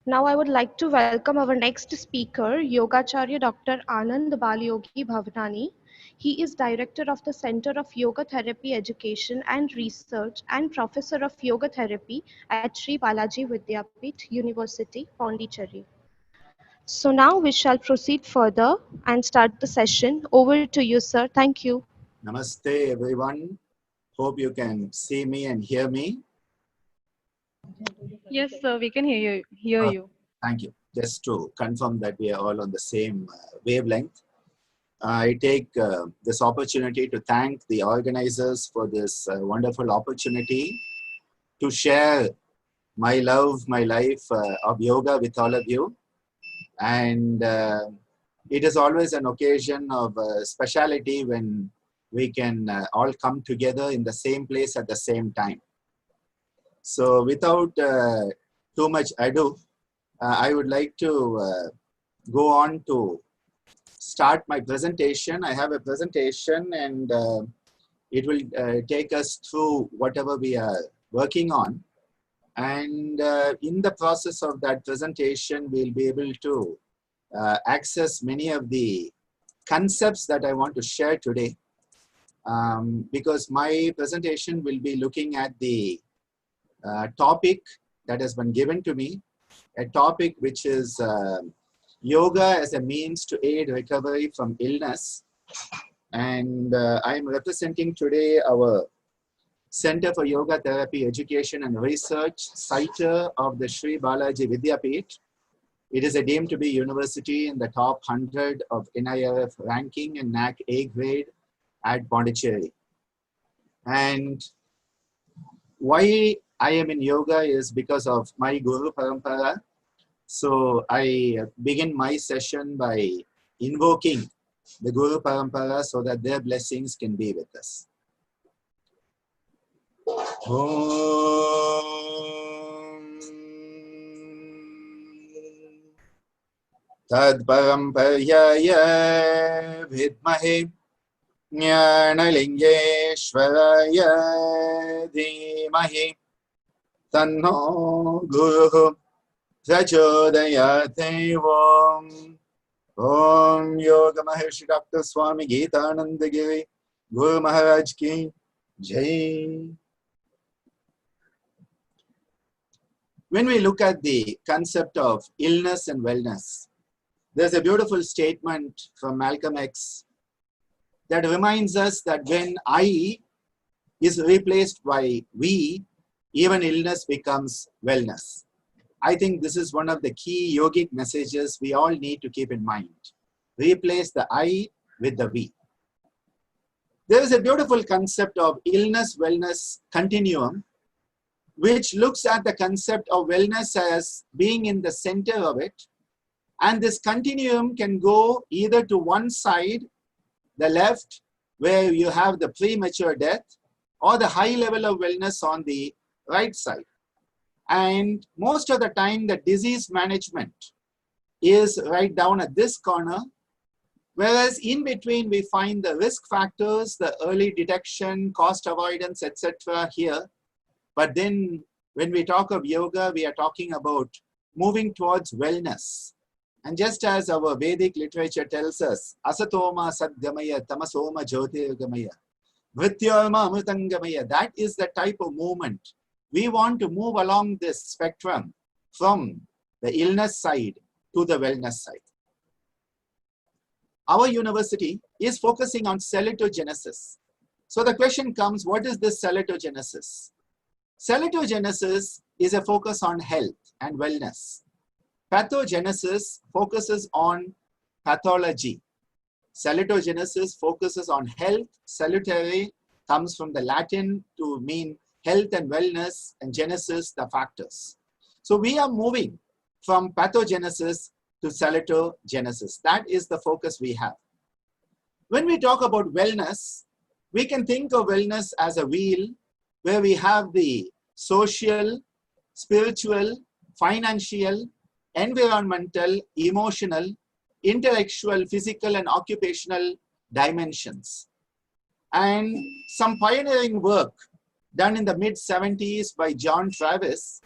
Now I would like to welcome our next speaker, Yogacharya Dr. Ananda Balayogi Bhavanani. He is Director of the Center of Yoga Therapy Education and Research and Professor of Yoga Therapy at Sri Balaji Vidyapith University, Pondicherry. So now we shall proceed further and start the session. Over to you, sir. Thank you. Namaste, everyone. Hope you can see me and hear me. Yes, sir, we can hear you. Thank you. Just to confirm that we are all on the same wavelength. I take this opportunity to thank the organizers for this wonderful opportunity to share my love, my life of yoga with all of you. And it is always an occasion of speciality when we can all come together in the same place at the same time. So without too much ado, I would like to go on to start my presentation. I have a presentation and it will take us through whatever we are working on. And in the process of that presentation, we'll be able to access many of the concepts that I want to share today. Because my presentation will be looking at the topic that has been given to me, a topic which is yoga as a means to aid recovery from illness. And I'm representing today our Center for Yoga Therapy Education and Research, CITER of the Sri Balaji Vidyapith. It is a deemed to be university in the top 100 of NIRF ranking and NAC A grade at Pondicherry. And why I am in yoga is because of my Guru Parampara. So I begin my session by invoking the Guru Parampara so that their blessings can be with us. Tad Paramparaya Vidmahe Jnanalingeshwaraya Dhimahi Tanno Guru Prachodayate Om Yoga Maharshi Dr. Swami Geetananda Giri Guru Maharaj Ki Jai. When we look at the concept of illness and wellness, there's a beautiful statement from Malcolm X that reminds us that when I is replaced by we, even illness becomes wellness. I think this is one of the key yogic messages we all need to keep in mind. Replace the I with the we. There is a beautiful concept of illness-wellness continuum, which looks at the concept of wellness as being in the center of it. And this continuum can go either to one side, the left, where you have the premature death, or the high level of wellness on the right side. And most of the time, the disease management is right down at this corner, whereas in between, we find the risk factors, the early detection, cost avoidance, etc. here. But then when we talk of yoga, we are talking about moving towards wellness. And just as our Vedic literature tells us, Asatoma Sadgamaya, Tamasoma Jyotirgamaya, Vrityorma Amritangamaya, that is the type of movement. We want to move along this spectrum from the illness side to the wellness side. Our university is focusing on salitogenesis. So the question comes, what is this salitogenesis? Salitogenesis is a focus on health and wellness. Pathogenesis focuses on pathology. Salitogenesis focuses on health. Salutary comes from the Latin to mean health and wellness, and genesis, the factors. So we are moving from pathogenesis to salitogenesis. That is the focus we have. When we talk about wellness, we can think of wellness as a wheel where we have the social, spiritual, financial, environmental, emotional, intellectual, physical, and occupational dimensions. And some pioneering work done in the mid-70s by John Travis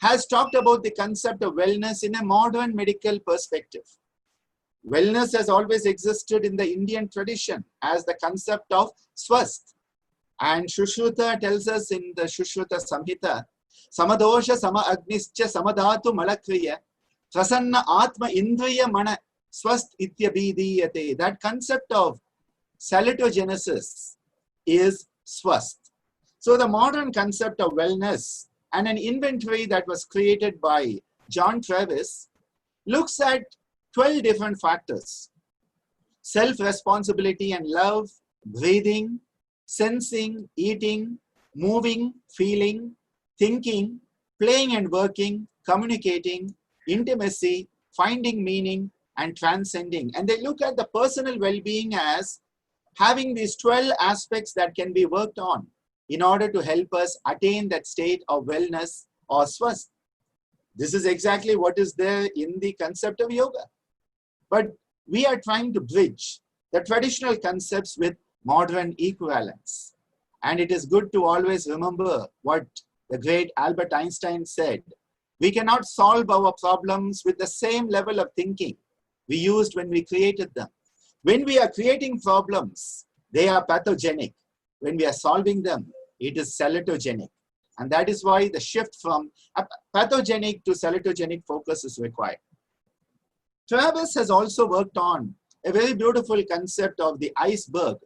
has talked about the concept of wellness in a modern medical perspective. Wellness has always existed in the Indian tradition as the concept of swasth. And Shushruta tells us in the Shushruta Samhita, Samadosha Sama Agnischa Samadhatu Malakriya Prasanna Atma Indriya Mana Swasth Ityabhidiyate. That concept of salitogenesis is swasth. So the modern concept of wellness and an inventory that was created by John Travis looks at 12 different factors: self-responsibility and love, breathing, sensing, eating, moving, feeling, thinking, playing and working, communicating, intimacy, finding meaning, and transcending. And they look at the personal well-being as having these 12 aspects that can be worked on in order to help us attain that state of wellness or swasth. This is exactly what is there in the concept of yoga. But we are trying to bridge the traditional concepts with modern equivalence. And it is good to always remember what the great Albert Einstein said. We cannot solve our problems with the same level of thinking we used when we created them. When we are creating problems, they are pathogenic. When we are solving them, it is salutogenic. And that is why the shift from pathogenic to salutogenic focus is required. Travis has also worked on a very beautiful concept of the iceberg.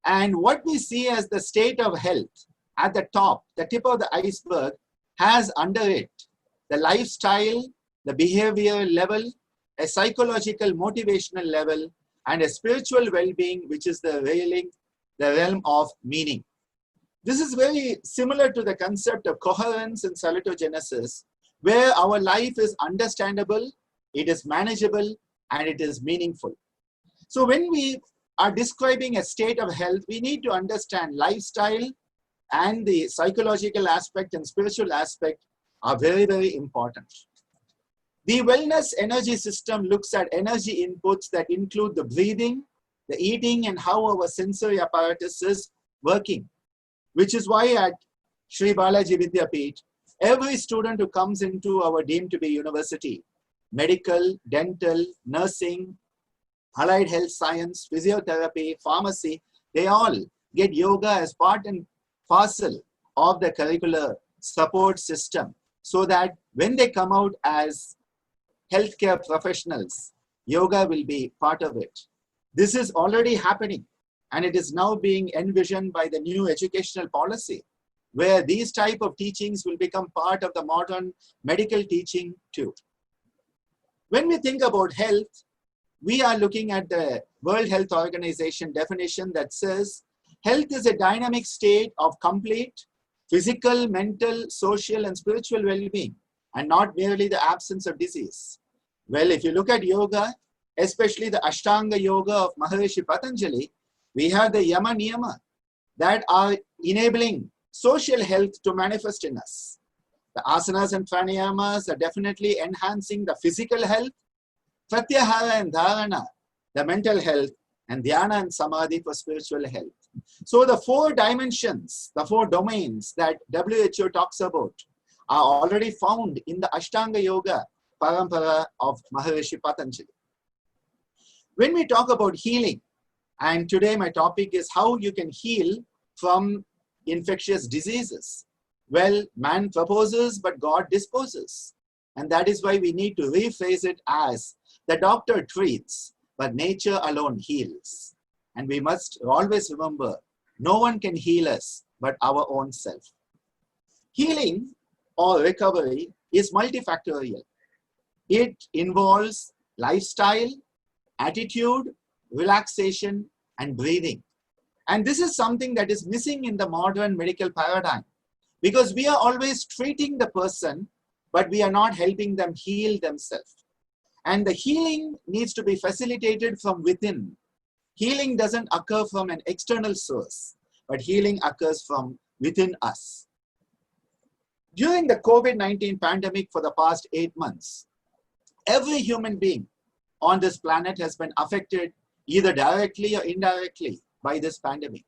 And what we see as the state of health at the top, the tip of the iceberg, has under it the lifestyle, the behavior level, a psychological motivational level, and a spiritual well-being, which is the realm of meaning. This is very similar to the concept of coherence and salutogenesis, where our life is understandable, it is manageable, and it is meaningful. So when we are describing a state of health, we need to understand lifestyle and the psychological aspect and spiritual aspect are very, very important. The wellness energy system looks at energy inputs that include the breathing, the eating, and how our sensory apparatus is working, which is why at Sri Balaji Vidyapeeth, every student who comes into our deemed to be university, medical, dental, nursing, allied health science, physiotherapy, pharmacy, they all get yoga as part and parcel of the curricular support system, so that when they come out as healthcare professionals, yoga will be part of it. This is already happening, and it is now being envisioned by the new educational policy, where these type of teachings will become part of the modern medical teaching too. When we think about health, we are looking at the World Health Organization definition that says, health is a dynamic state of complete physical, mental, social, and spiritual well-being, and not merely the absence of disease. Well, if you look at yoga, especially the Ashtanga yoga of Maharishi Patanjali, we have the Yama Niyama that are enabling social health to manifest in us. The asanas and pranayamas are definitely enhancing the physical health, pratyahara and dharana, the mental health, and dhyana and samadhi for spiritual health. So the 4 dimensions, the 4 domains that WHO talks about are already found in the Ashtanga Yoga Parampara of Maharishi Patanjali. When we talk about healing, and today my topic is how you can heal from infectious diseases. Well, man proposes, but God disposes. And that is why we need to rephrase it as the doctor treats, but nature alone heals. And we must always remember, no one can heal us but our own self. Healing or recovery is multifactorial. It involves lifestyle, attitude, relaxation, and breathing. And this is something that is missing in the modern medical paradigm, because we are always treating the person, but we are not helping them heal themselves. And the healing needs to be facilitated from within. Healing doesn't occur from an external source, but healing occurs from within us. During the COVID-19 pandemic for the past 8 months, every human being on this planet has been affected either directly or indirectly by this pandemic.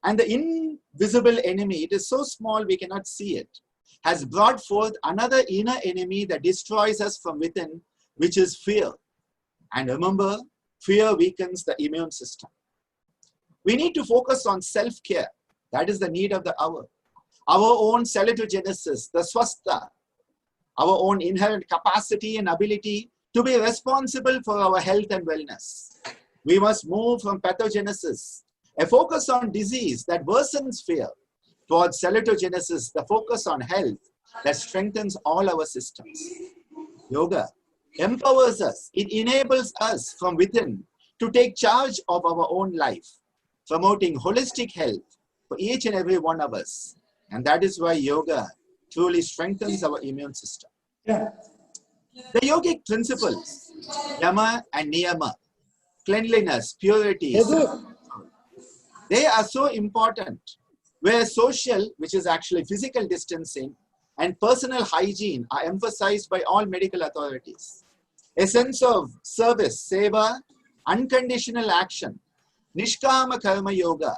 And the invisible enemy, it is so small we cannot see it, has brought forth another inner enemy that destroys us from within, which is fear. And remember, fear weakens the immune system. We need to focus on self-care. That is the need of the hour. Our own salutagenesis, the swastha, our own inherent capacity and ability to be responsible for our health and wellness. We must move from pathogenesis, a focus on disease that worsens fear, towards salutagenesis, the focus on health that strengthens all our systems. Yoga empowers us. It enables us from within to take charge of our own life, promoting holistic health for each and every one of us. And that is why yoga truly strengthens our immune system. The yogic principles, yama and niyama, cleanliness, purity, they are so important. Where social, which is actually physical distancing, and personal hygiene are emphasized by all medical authorities. A sense of service, seva, unconditional action, nishkama karma yoga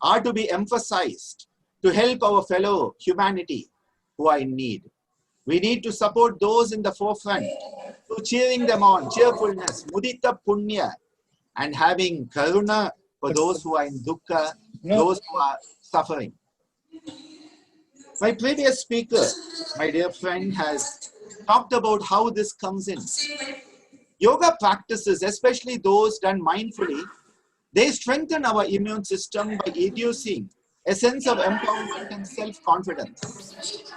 are to be emphasized to help our fellow humanity who are in need. We need to support those in the forefront through cheering them on, cheerfulness, mudita punya, and having karuna for those who are in dukkha, those who are suffering. My previous speaker, my dear friend, has talked about how this comes in. Yoga practices, especially those done mindfully, they strengthen our immune system by inducing a sense of empowerment and self-confidence.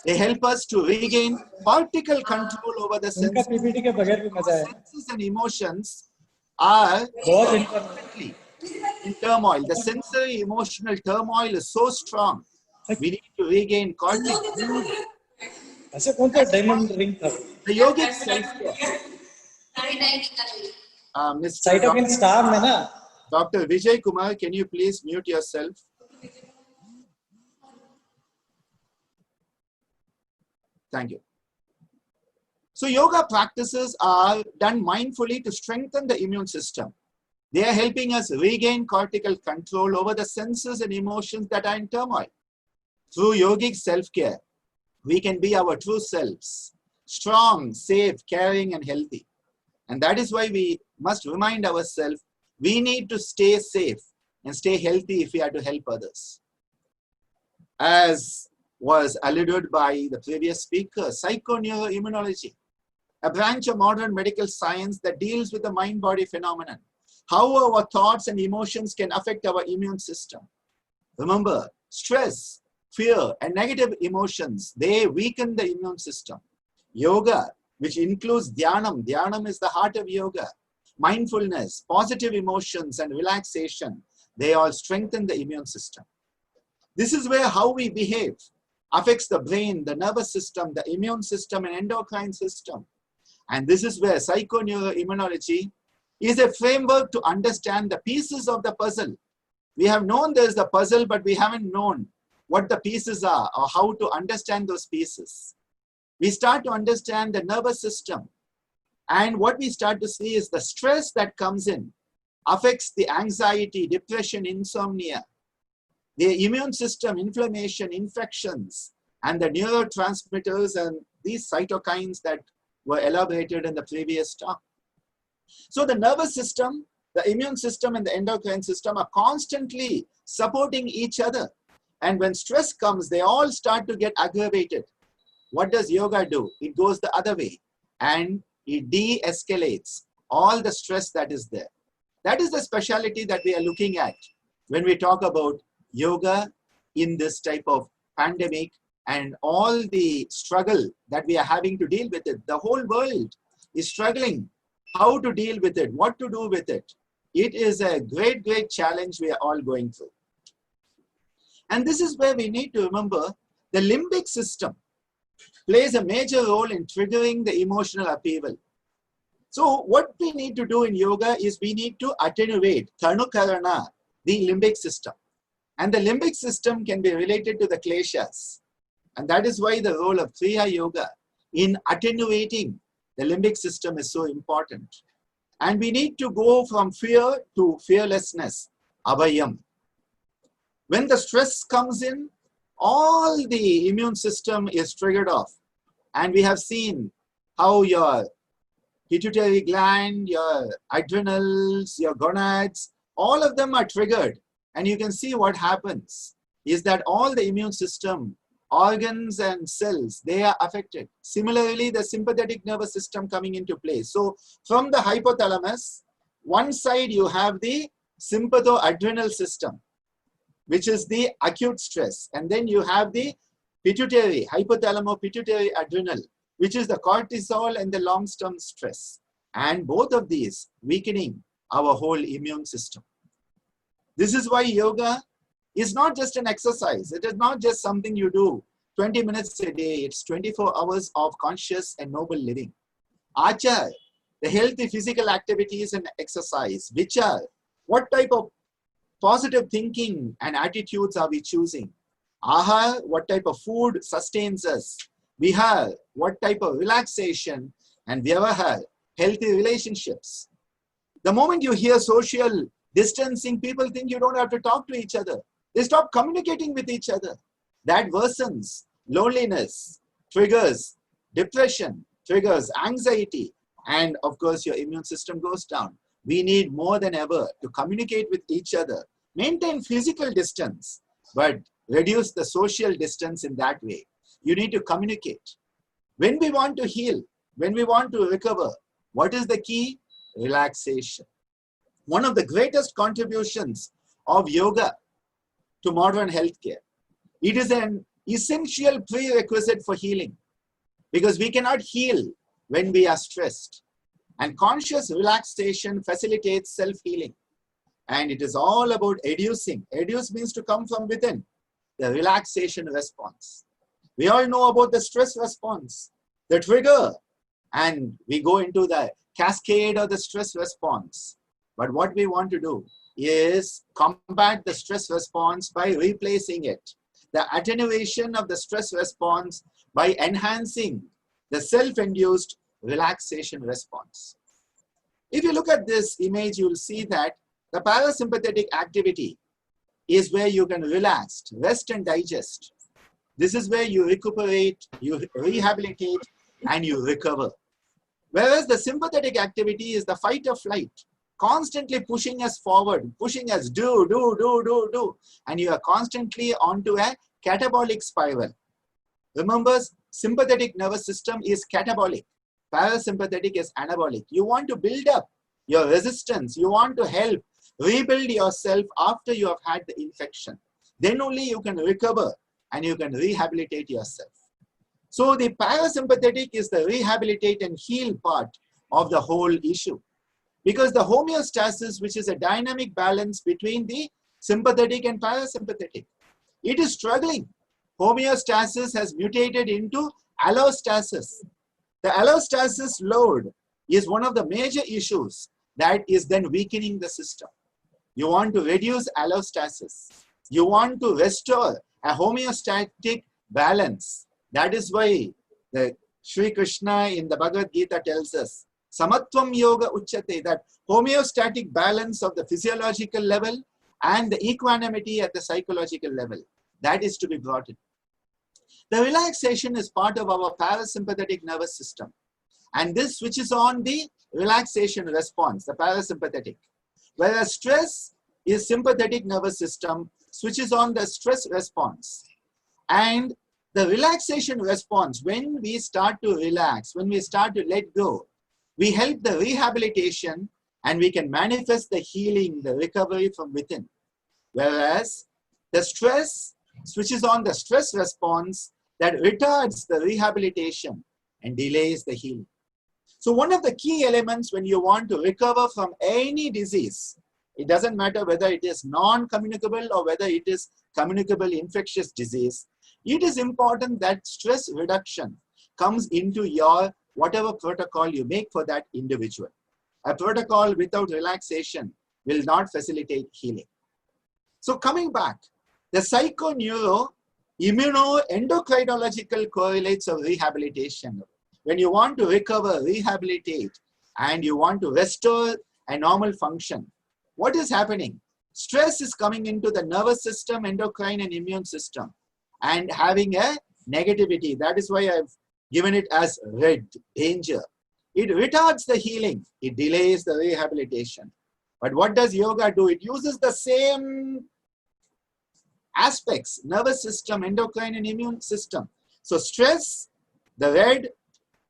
They help us to regain particle control over the senses. Senses and emotions are in turmoil. The sensory emotional turmoil is so strong. We need to regain cortical. The yogic self-care. Mr. Dr. Vijay Kumar, can you please mute yourself? Thank you. So yoga practices are done mindfully to strengthen the immune system. They are helping us regain cortical control over the senses and emotions that are in turmoil. Through yogic self-care, we can be our true selves, strong, safe, caring, and healthy. And that is why we must remind ourselves we need to stay safe and stay healthy if we are to help others. As was alluded by the previous speaker, Psycho-neuro-immunology, a branch of modern medical science that deals with the mind-body phenomenon, how our thoughts and emotions can affect our immune system. Remember, stress, fear, and negative emotions, they weaken the immune system. Yoga, which includes dhyanam, dhyanam is the heart of yoga, mindfulness, positive emotions, and relaxation, they all strengthen the immune system. This is where how we behave affects the brain, the nervous system, the immune system, and endocrine system. And this is where psycho-neuro-immunology is a framework to understand the pieces of the puzzle. We have known there's the puzzle, but we haven't known what the pieces are or how to understand those pieces. We start to understand the nervous system. And what we start to see is the stress that comes in affects the anxiety, depression, insomnia, the immune system, inflammation, infections, and the neurotransmitters and these cytokines that were elaborated in the previous talk. So the nervous system, the immune system, and the endocrine system are constantly supporting each other. And when stress comes, they all start to get aggravated. What does yoga do? It goes the other way and it de-escalates all the stress that is there. That is the specialty that we are looking at when we talk about yoga in this type of pandemic and all the struggle that we are having to deal with it. The whole world is struggling how to deal with it, what to do with it. It is a great, great challenge we are all going through. And this is where we need to remember the limbic system plays a major role in triggering the emotional upheaval. So what we need to do in yoga is we need to attenuate, tanukarana, the limbic system. And the limbic system can be related to the kleshas. And that is why the role of Kriya Yoga in attenuating the limbic system is so important. And we need to go from fear to fearlessness, abhayam. When the stress comes in, all the immune system is triggered off. And we have seen how your pituitary gland, your adrenals, your gonads, all of them are triggered. And you can see what happens is that all the immune system, organs and cells, they are affected. Similarly, the sympathetic nervous system coming into play. So from the hypothalamus, one side you have the sympatho-adrenal system, which is the acute stress. And then you have the pituitary, hypothalamo-pituitary adrenal, which is the cortisol and the long-term stress. And both of these weakening our whole immune system. This is why yoga is not just an exercise. It is not just something you do 20 minutes a day. It's 24 hours of conscious and noble living. Achar, the healthy physical activities and exercise. Vichar, what type of positive thinking and attitudes are we choosing? Ahar, what type of food sustains us? Vihar, what type of relaxation? And Vyavahar, healthy relationships. The moment you hear social distancing, people think you don't have to talk to each other. They stop communicating with each other. That worsens loneliness, triggers depression, triggers anxiety, and of course your immune system goes down. We need more than ever to communicate with each other, maintain physical distance, but reduce the social distance in that way. You need to communicate. When we want to heal, when we want to recover, what is the key? Relaxation. One of the greatest contributions of yoga to modern healthcare. It is an essential prerequisite for healing because we cannot heal when we are stressed. And conscious relaxation facilitates self-healing. And it is all about educing. Educe means to come from within. The relaxation response. We all know about the stress response, the trigger, and we go into the cascade of the stress response. But what we want to do is combat the stress response by replacing it. The attenuation of the stress response by enhancing the self-induced relaxation response. If you look at this image, you will see that the parasympathetic activity is where you can relax, rest and digest. This is where you recuperate, you rehabilitate, and you recover. Whereas the sympathetic activity is the fight or flight, constantly pushing us forward, pushing us do. And you are constantly onto a catabolic spiral. Remember, sympathetic nervous system is catabolic. Parasympathetic is anabolic. You want to build up your resistance. You want to help rebuild yourself after you have had the infection. Then only you can recover and you can rehabilitate yourself. So the parasympathetic is the rehabilitate and heal part of the whole issue. Because the homeostasis, which is a dynamic balance between the sympathetic and parasympathetic, it is struggling. Homeostasis has mutated into allostasis. The allostasis load is one of the major issues that is then weakening the system. You want to reduce allostasis. You want to restore a homeostatic balance. That is why the Sri Krishna in the Bhagavad Gita tells us, Samatvam Yoga Uchyate, that homeostatic balance of the physiological level and the equanimity at the psychological level, that is to be brought in. The relaxation is part of our parasympathetic nervous system. And this switches on the relaxation response, the parasympathetic. Whereas stress is sympathetic nervous system, switches on the stress response. And the relaxation response, when we start to relax, when we start to let go, we help the rehabilitation and we can manifest the healing, the recovery from within. Whereas the stress switches on the stress response that retards the rehabilitation and delays the healing. So one of the key elements when you want to recover from any disease, it doesn't matter whether it is non-communicable or whether it is communicable infectious disease, it is important that stress reduction comes into your whatever protocol you make for that individual. A protocol without relaxation will not facilitate healing. So coming back, the Psycho-neuro-immuno-endocrinological correlates of rehabilitation. When you want to recover, rehabilitate, and you want to restore a normal function, what is happening? Stress is coming into the nervous system, endocrine and immune system. and having a negativity. That is why I've given it as red, danger. It retards the healing. It delays the rehabilitation. But what does yoga do? It uses the same aspects, nervous system, endocrine and immune system. So stress, the red,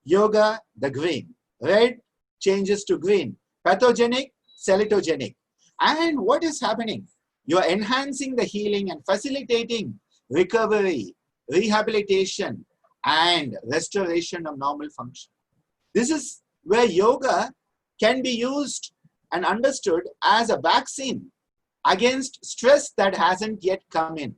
yoga, the green. Red changes to green. Pathogenic, celitogenic. And what is happening? You are enhancing the healing and facilitating recovery, rehabilitation, and restoration of normal function. This is where yoga can be used and understood as a vaccine against stress that hasn't yet come in.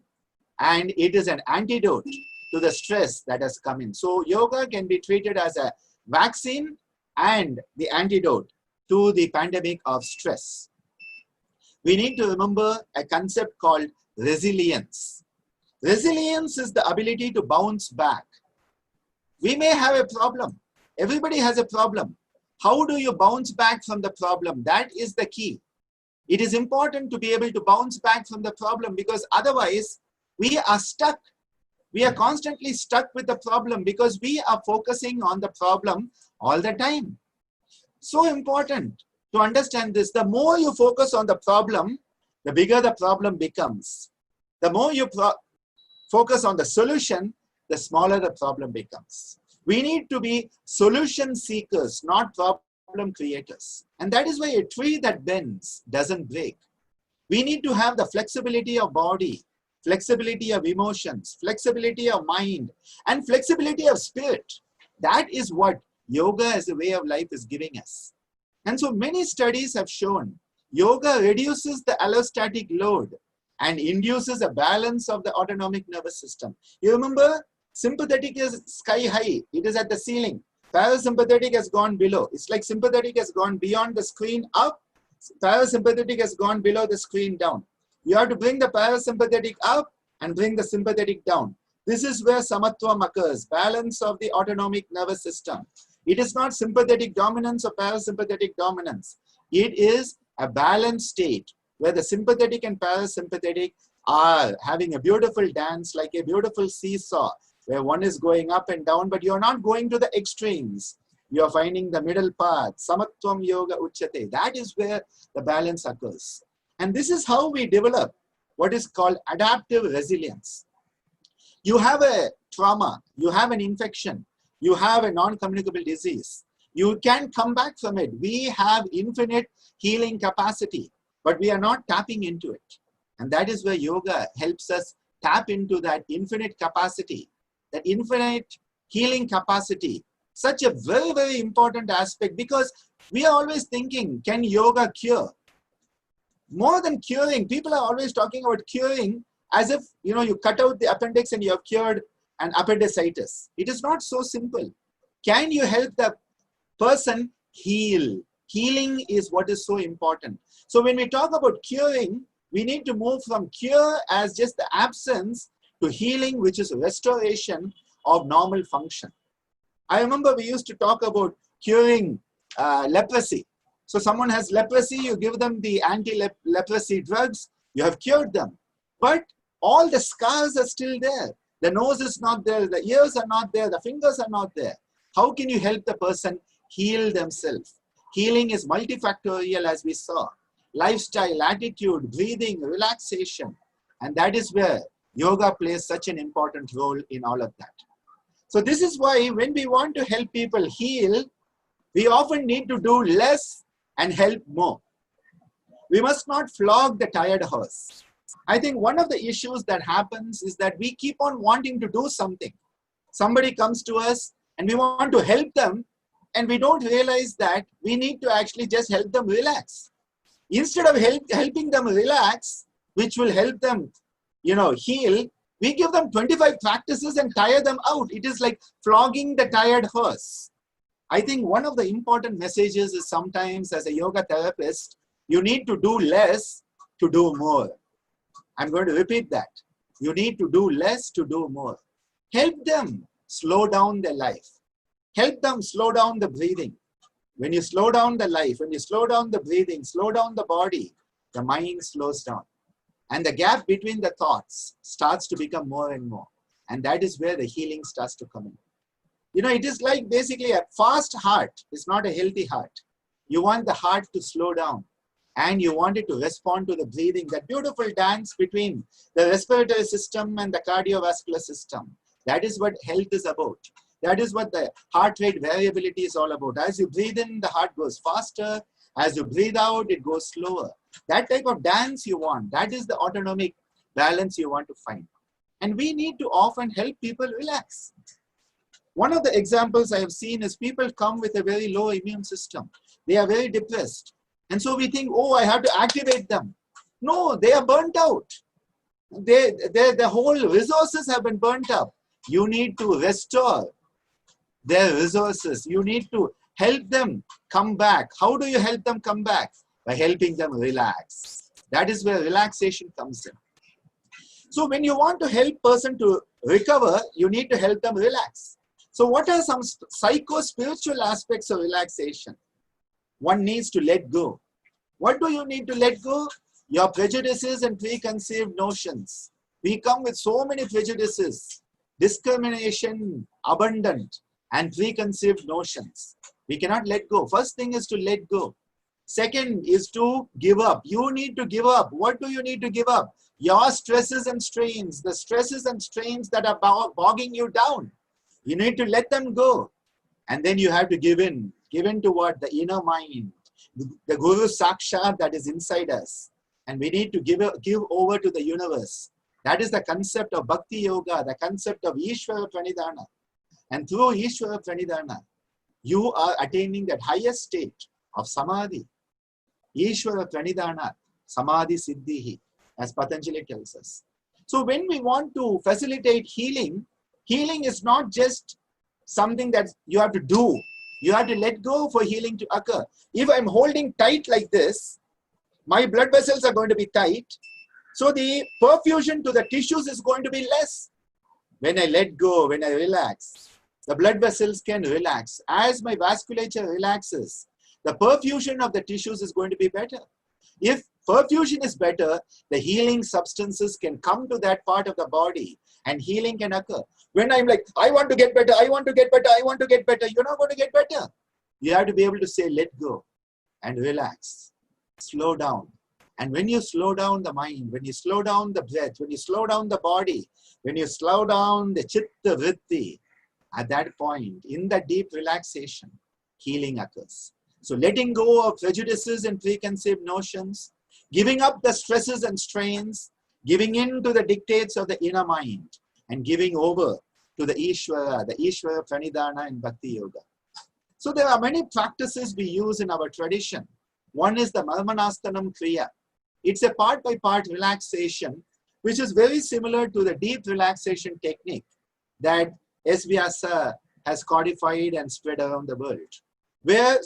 And it is an antidote to the stress that has come in. So yoga can be treated as a vaccine and the antidote to the pandemic of stress. We need to remember a concept called resilience. Resilience is the ability to bounce back. We may have a problem. Everybody has a problem. How do you bounce back from the problem? That is the key. It is important to be able to bounce back from the problem, because otherwise we are stuck. We are constantly stuck with the problem because we are focusing on the problem all the time. So important to understand this. The more you focus on the problem, the bigger the problem becomes. The more you focus on the solution, the smaller the problem becomes. We need to be solution seekers, not problem creators. And that is why a tree that bends doesn't break. We need to have the flexibility of body, flexibility of emotions, flexibility of mind, and flexibility of spirit. That is what yoga as a way of life is giving us. And so many studies have shown yoga reduces the allostatic load and induces a balance of the autonomic nervous system. You remember, sympathetic is sky high. It is at the ceiling. Parasympathetic has gone below. It's like sympathetic has gone beyond the screen up. Parasympathetic has gone below the screen down. You have to bring the parasympathetic up and bring the sympathetic down. This is where samatvam occurs, balance of the autonomic nervous system. It is not sympathetic dominance or parasympathetic dominance. It is a balanced state where the sympathetic and parasympathetic are having a beautiful dance, like a beautiful seesaw, where one is going up and down, but you're not going to the extremes. You're finding the middle path. Samatvam yoga uchyate. That is where the balance occurs. And this is how we develop what is called adaptive resilience. You have a trauma, you have an infection, you have a non-communicable disease. You can come back from it. We have infinite healing capacity, but we are not tapping into it. And that is where yoga helps us tap into that infinite capacity, that infinite healing capacity. Such a very, very important aspect, because we are always thinking, can yoga cure? More than curing, people are always talking about curing as if, you cut out the appendix and you have cured an appendicitis. It is not so simple. Can you help the person heal? Healing is what is so important. So when we talk about curing, we need to move from cure as just the absence to healing, which is restoration of normal function. I remember we used to talk about curing leprosy. So someone has leprosy, you give them the anti-leprosy drugs, you have cured them. But all the scars are still there. The nose is not there, the ears are not there, the fingers are not there. How can you help the person heal themselves? Healing is multifactorial, as we saw. Lifestyle, attitude, breathing, relaxation. And that is where yoga plays such an important role in all of that. So this is why when we want to help people heal, we often need to do less and help more. We must not flog the tired horse. I think one of the issues that happens is that we keep on wanting to do something. Somebody comes to us and we want to help them, and we don't realize that we need to actually just help them relax. Instead of helping them relax, which will help them, heal, we give them 25 practices and tire them out. It is like flogging the tired horse. I think one of the important messages is sometimes as a yoga therapist, you need to do less to do more. I'm going to repeat that. You need to do less to do more. Help them slow down their life. Help them slow down the breathing. When you slow down the life, when you slow down the breathing, slow down the body, the mind slows down. And the gap between the thoughts starts to become more and more. And that is where the healing starts to come in. You know, it is like basically a fast heart is not a healthy heart. You want the heart to slow down and you want it to respond to the breathing, that beautiful dance between the respiratory system and the cardiovascular system. That is what health is about. That is what the heart rate variability is all about. As you breathe in, the heart goes faster. As you breathe out, it goes slower. That type of dance you want. That is the autonomic balance you want to find. And we need to often help people relax. One of the examples I have seen is people come with a very low immune system. They are very depressed. And so we think, oh, I have to activate them. No, they are burnt out. The whole resources have been burnt up. You need to restore their resources. You need to help them come back. How do you help them come back? By helping them relax. That is where relaxation comes in. So when you want to help person to recover, you need to help them relax. So what are some psycho-spiritual aspects of relaxation? One needs to let go. What do you need to let go? Your prejudices and preconceived notions. We come with so many prejudices, discrimination abundant, and preconceived notions. We cannot let go. First thing is to let go. Second is to give up. You need to give up. What do you need to give up? Your stresses and strains, the stresses and strains that are bogging you down. You need to let them go. And then you have to give in. Give in to what? The inner mind. The Guru Sakshat that is inside us. And we need to give over to the universe. That is the concept of Bhakti Yoga, the concept of Ishvara Pranidhana. And through Ishvara Pranidhana, you are attaining that highest state of Samadhi. Ishvara Pranidhana, Samadhi Siddhihi, as Patanjali tells us. So when we want to facilitate healing, healing is not just something that you have to do. You have to let go for healing to occur. If I'm holding tight like this, my blood vessels are going to be tight. So the perfusion to the tissues is going to be less. When I let go, when I relax, the blood vessels can relax. As my vasculature relaxes, the perfusion of the tissues is going to be better. If perfusion is better, the healing substances can come to that part of the body and healing can occur. When I'm like, I want to get better, I want to get better, I want to get better, you're not going to get better. You have to be able to say, let go and relax, slow down. And when you slow down the mind, when you slow down the breath, when you slow down the body, when you slow down the chitta vritti, at that point, in the deep relaxation, healing occurs. So letting go of prejudices and preconceived notions, giving up the stresses and strains, giving in to the dictates of the inner mind, and giving over to the Ishvara Pranidhana in Bhakti Yoga. So there are many practices we use in our tradition. One is the Marmanastanam Kriya. It's a part-by-part relaxation, which is very similar to the deep relaxation technique that S. Vyasa has codified and spread around the world, where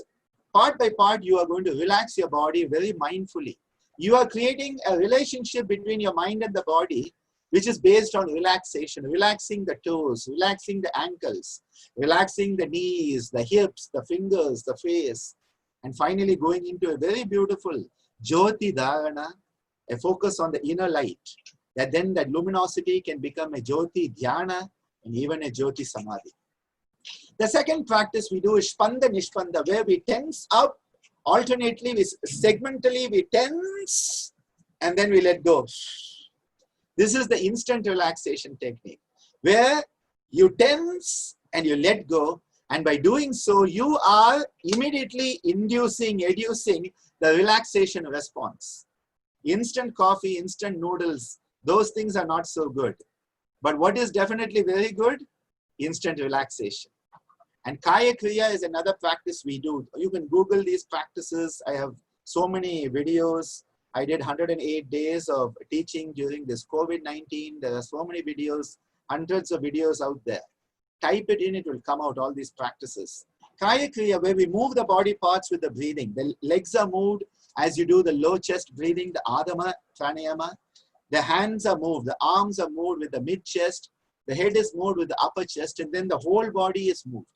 part by part you are going to relax your body very mindfully. You are creating a relationship between your mind and the body, which is based on relaxation, relaxing the toes, relaxing the ankles, relaxing the knees, the hips, the fingers, the face, and finally going into a very beautiful Jyoti Dharana, a focus on the inner light, that then that luminosity can become a Jyoti Dhyana and even a Jyoti Samadhi. The second practice we do is Spanda-Nishpanda, where we tense up alternately, segmentally we tense and then we let go. This is the instant relaxation technique, where you tense and you let go, and by doing so, you are immediately educing the relaxation response. Instant coffee, instant noodles, those things are not so good. But what is definitely very good? Instant relaxation. And Kaya Kriya is another practice we do. You can Google these practices. I have so many videos. I did 108 days of teaching during this COVID-19. There are so many videos, hundreds of videos out there. Type it in, it will come out, all these practices. Kaya Kriya, where we move the body parts with the breathing. The legs are moved as you do the low chest breathing, the Adama Pranayama. The hands are moved, the arms are moved with the mid chest. The head is moved with the upper chest, and then the whole body is moved.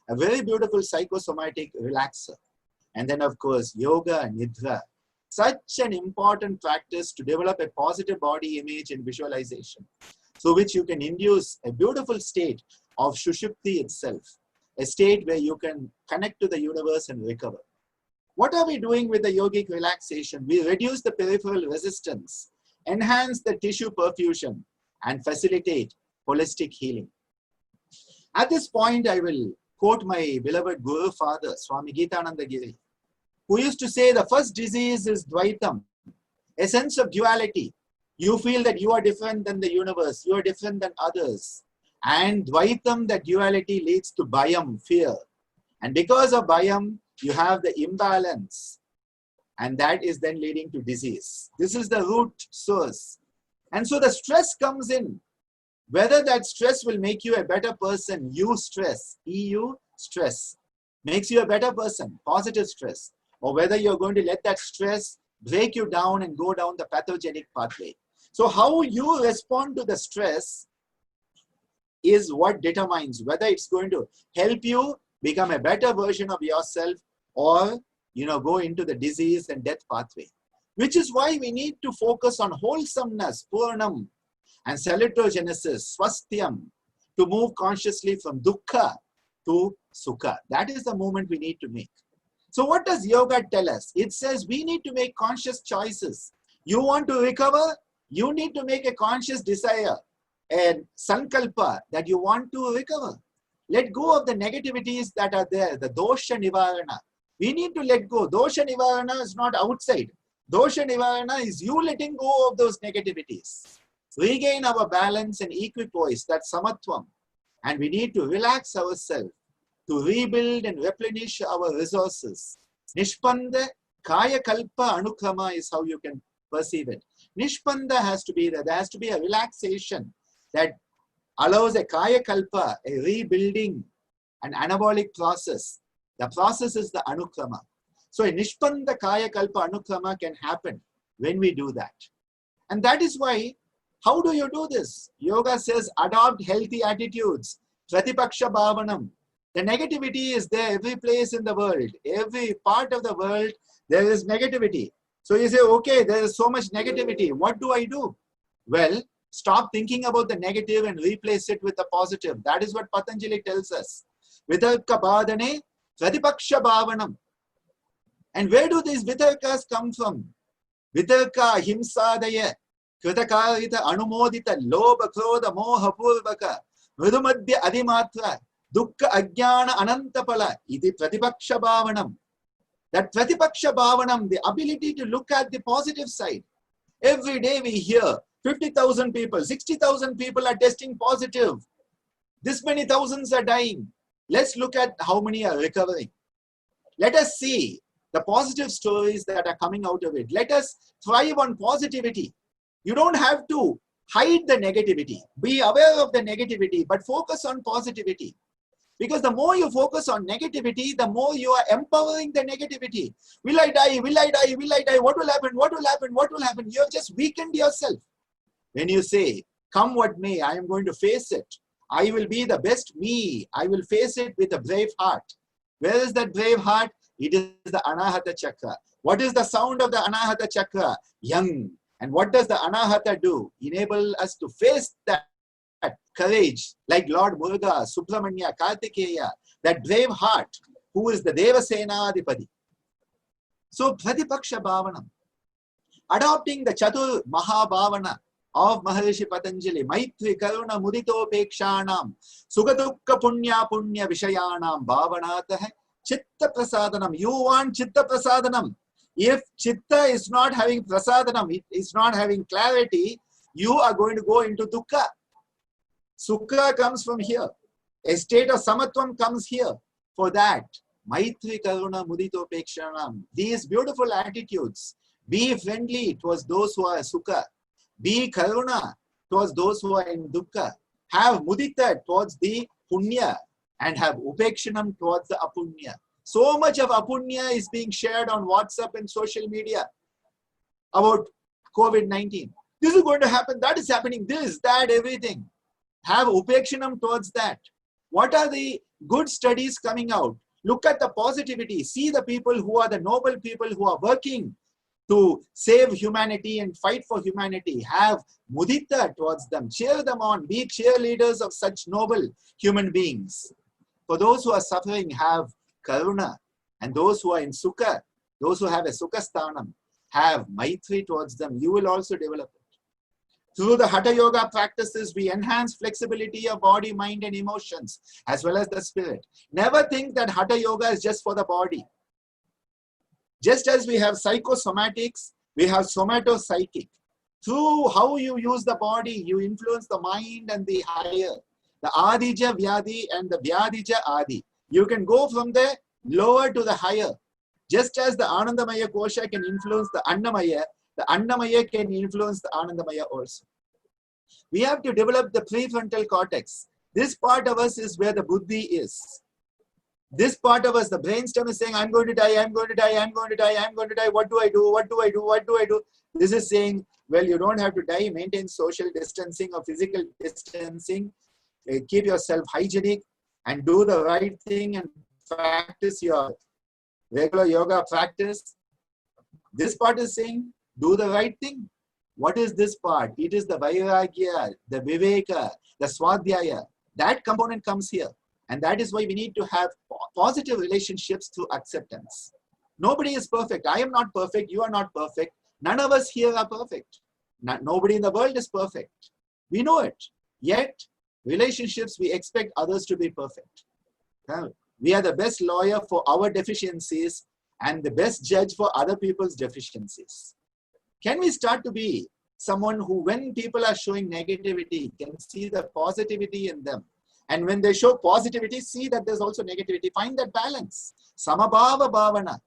A very beautiful psychosomatic relaxer. And then, of course, yoga and nidra. Such an important practice to develop a positive body image and visualization. through which you can induce a beautiful state of Shushupti itself, a state where you can connect to the universe and recover. What are we doing with the yogic relaxation? We reduce the peripheral resistance, enhance the tissue perfusion, and facilitate holistic healing. At this point, I will quote my beloved Guru Father, Swami Geetananda Giri, who used to say the first disease is Dvaitam, a sense of duality. You feel that you are different than the universe, you are different than others. And Dvaitam, that duality, leads to Bhayam, fear. And because of Bhayam, you have the imbalance. And that is then leading to disease. This is the root source. And so the stress comes in. Whether that stress will make you a better person, stress, stress, makes you a better person, positive stress. Or whether you're going to let that stress break you down and go down the pathogenic pathway. So how you respond to the stress is what determines whether it's going to help you become a better version of yourself or, go into the disease and death pathway. Which is why we need to focus on wholesomeness, purnam, and salutogenesis, swasthayam, to move consciously from dukkha to sukha. That is the movement we need to make. So what does yoga tell us? It says we need to make conscious choices. You want to recover? You need to make a conscious desire, a sankalpa that you want to recover. Let go of the negativities that are there, the dosha nivarana. We need to let go. Dosha nivarana is not outside. Dosha nivarana is you letting go of those negativities. Regain our balance and equipoise, that's samatvam. And we need to relax ourselves to rebuild and replenish our resources. Nishpanda kaya kalpa anukrama is how you can perceive it. Nishpanda has to be there. There has to be a relaxation that allows a kaya kalpa, a rebuilding, an anabolic process. The process is the anukrama. So a nishpanda kaya kalpa anukrama can happen when we do that. And that is why, how do you do this? Yoga says adopt healthy attitudes. Pratipaksha bhavanam. The negativity is there every place in the world. Every part of the world, there is negativity. So you say, okay, there is so much negativity. What do I do? Well, stop thinking about the negative and replace it with the positive. That is what Patanjali tells us. Vitarka bhadane, pratipaksha bhavanam. And where do these vitarkas come from? Vitarka himsadaya, kritakarita anumodita, lobha krodha moha purvaka, mridumadhya adimatra, dukkha ajnana anantapala, iti pratipaksha bhavanam. That pratipaksha bhavanam, the ability to look at the positive side. Every day we hear 50,000 people, 60,000 people are testing positive. This many thousands are dying. Let's look at how many are recovering. Let us see the positive stories that are coming out of it. Let us thrive on positivity. You don't have to hide the negativity. Be aware of the negativity, but focus on positivity. Because the more you focus on negativity, the more you are empowering the negativity. Will I die? Will I die? Will I die? What will happen? What will happen? What will happen? You have just weakened yourself. When you say, come what may, I am going to face it. I will be the best me. I will face it with a brave heart. Where is that brave heart? It is the Anahata Chakra. What is the sound of the Anahata Chakra? Young. And what does the Anahata do? Enable us to face that courage, like Lord Muruga, Subramanya, Kartikeya, that brave heart, who is the Devasena Adipati. So, Pratipaksha Bhavanam, adopting the Chatur Mahabhavana of Maharishi Patanjali, Maitri Karuna Mudito Pekshanam, Sugatukka Punya Punya Vishayanam, Bhavanatah, Chitta Prasadanam. You want Chitta Prasadanam. If Chitta is not having Prasadanam, it is not having clarity, you are going to go into Dukkha. Sukha comes from here. A state of Samatvam comes here. For that, Maitri Karuna Mudito Pekshanam. These beautiful attitudes. Be friendly towards those who are Sukha. Be Karuna towards those who are in Dukkha. Have Mudita towards the Punya. And have Upekshanam towards the Apunya. So much of Apunya is being shared on WhatsApp and social media about COVID-19. This is going to happen. That is happening. This, that, everything. Have upekshanam towards that. What are the good studies coming out? Look at the positivity. See the people who are the noble people who are working to save humanity and fight for humanity. Have mudita towards them. Cheer them on. Be cheerleaders of such noble human beings. For those who are suffering, have karuna. And those who are in sukha, those who have a sukha sthanam, have maitri towards them. You will also develop it. Through the Hatha Yoga practices, we enhance flexibility of body, mind, and emotions, as well as the spirit. Never think that Hatha Yoga is just for the body. Just as we have psychosomatics, we have somatopsychic. Through how you use the body, you influence the mind and the higher. The Adija Vyadi and the Vyadija Adi. You can go from the lower to the higher. Just as the Anandamaya Kosha can influence the Annamaya can influence the Anandamaya also. We have to develop the prefrontal cortex. This part of us is where the buddhi is. This part of us, the brainstem is saying, I'm going to die, I'm going to die, I'm going to die, I'm going to die. What do I do? What do I do? What do I do? This is saying, well, you don't have to die. Maintain social distancing or physical distancing. Keep yourself hygienic and do the right thing and practice your regular yoga practice. This part is saying, do the right thing. What is this part? It is the vairagya, the viveka, the swadhyaya. That component comes here. And that is why we need to have positive relationships through acceptance. Nobody is perfect. I am not perfect. You are not perfect. None of us here are perfect. Nobody in the world is perfect. We know it. Yet, relationships, we expect others to be perfect. We are the best lawyer for our deficiencies and the best judge for other people's deficiencies. Can we start to be someone who, when people are showing negativity, can see the positivity in them? And when they show positivity, see that there's also negativity. Find that balance. Samabhava Bhavana,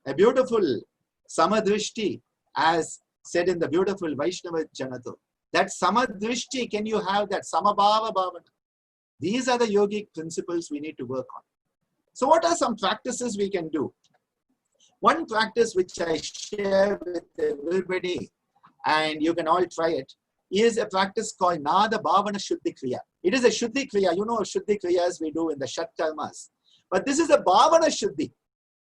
a beautiful samadrishti, as said in the beautiful Vaishnava Janatu. That samadrishti, can you have that samabhava bhavana? These are the yogic principles we need to work on. So what are some practices we can do? One practice which I share with everybody, and you can all try it, is a practice called Nada Bhavana Shuddhi Kriya. It is a Shuddhi Kriya. You know Shuddhi Kriyas we do in the Shat Karmas. But this is a Bhavana Shuddhi.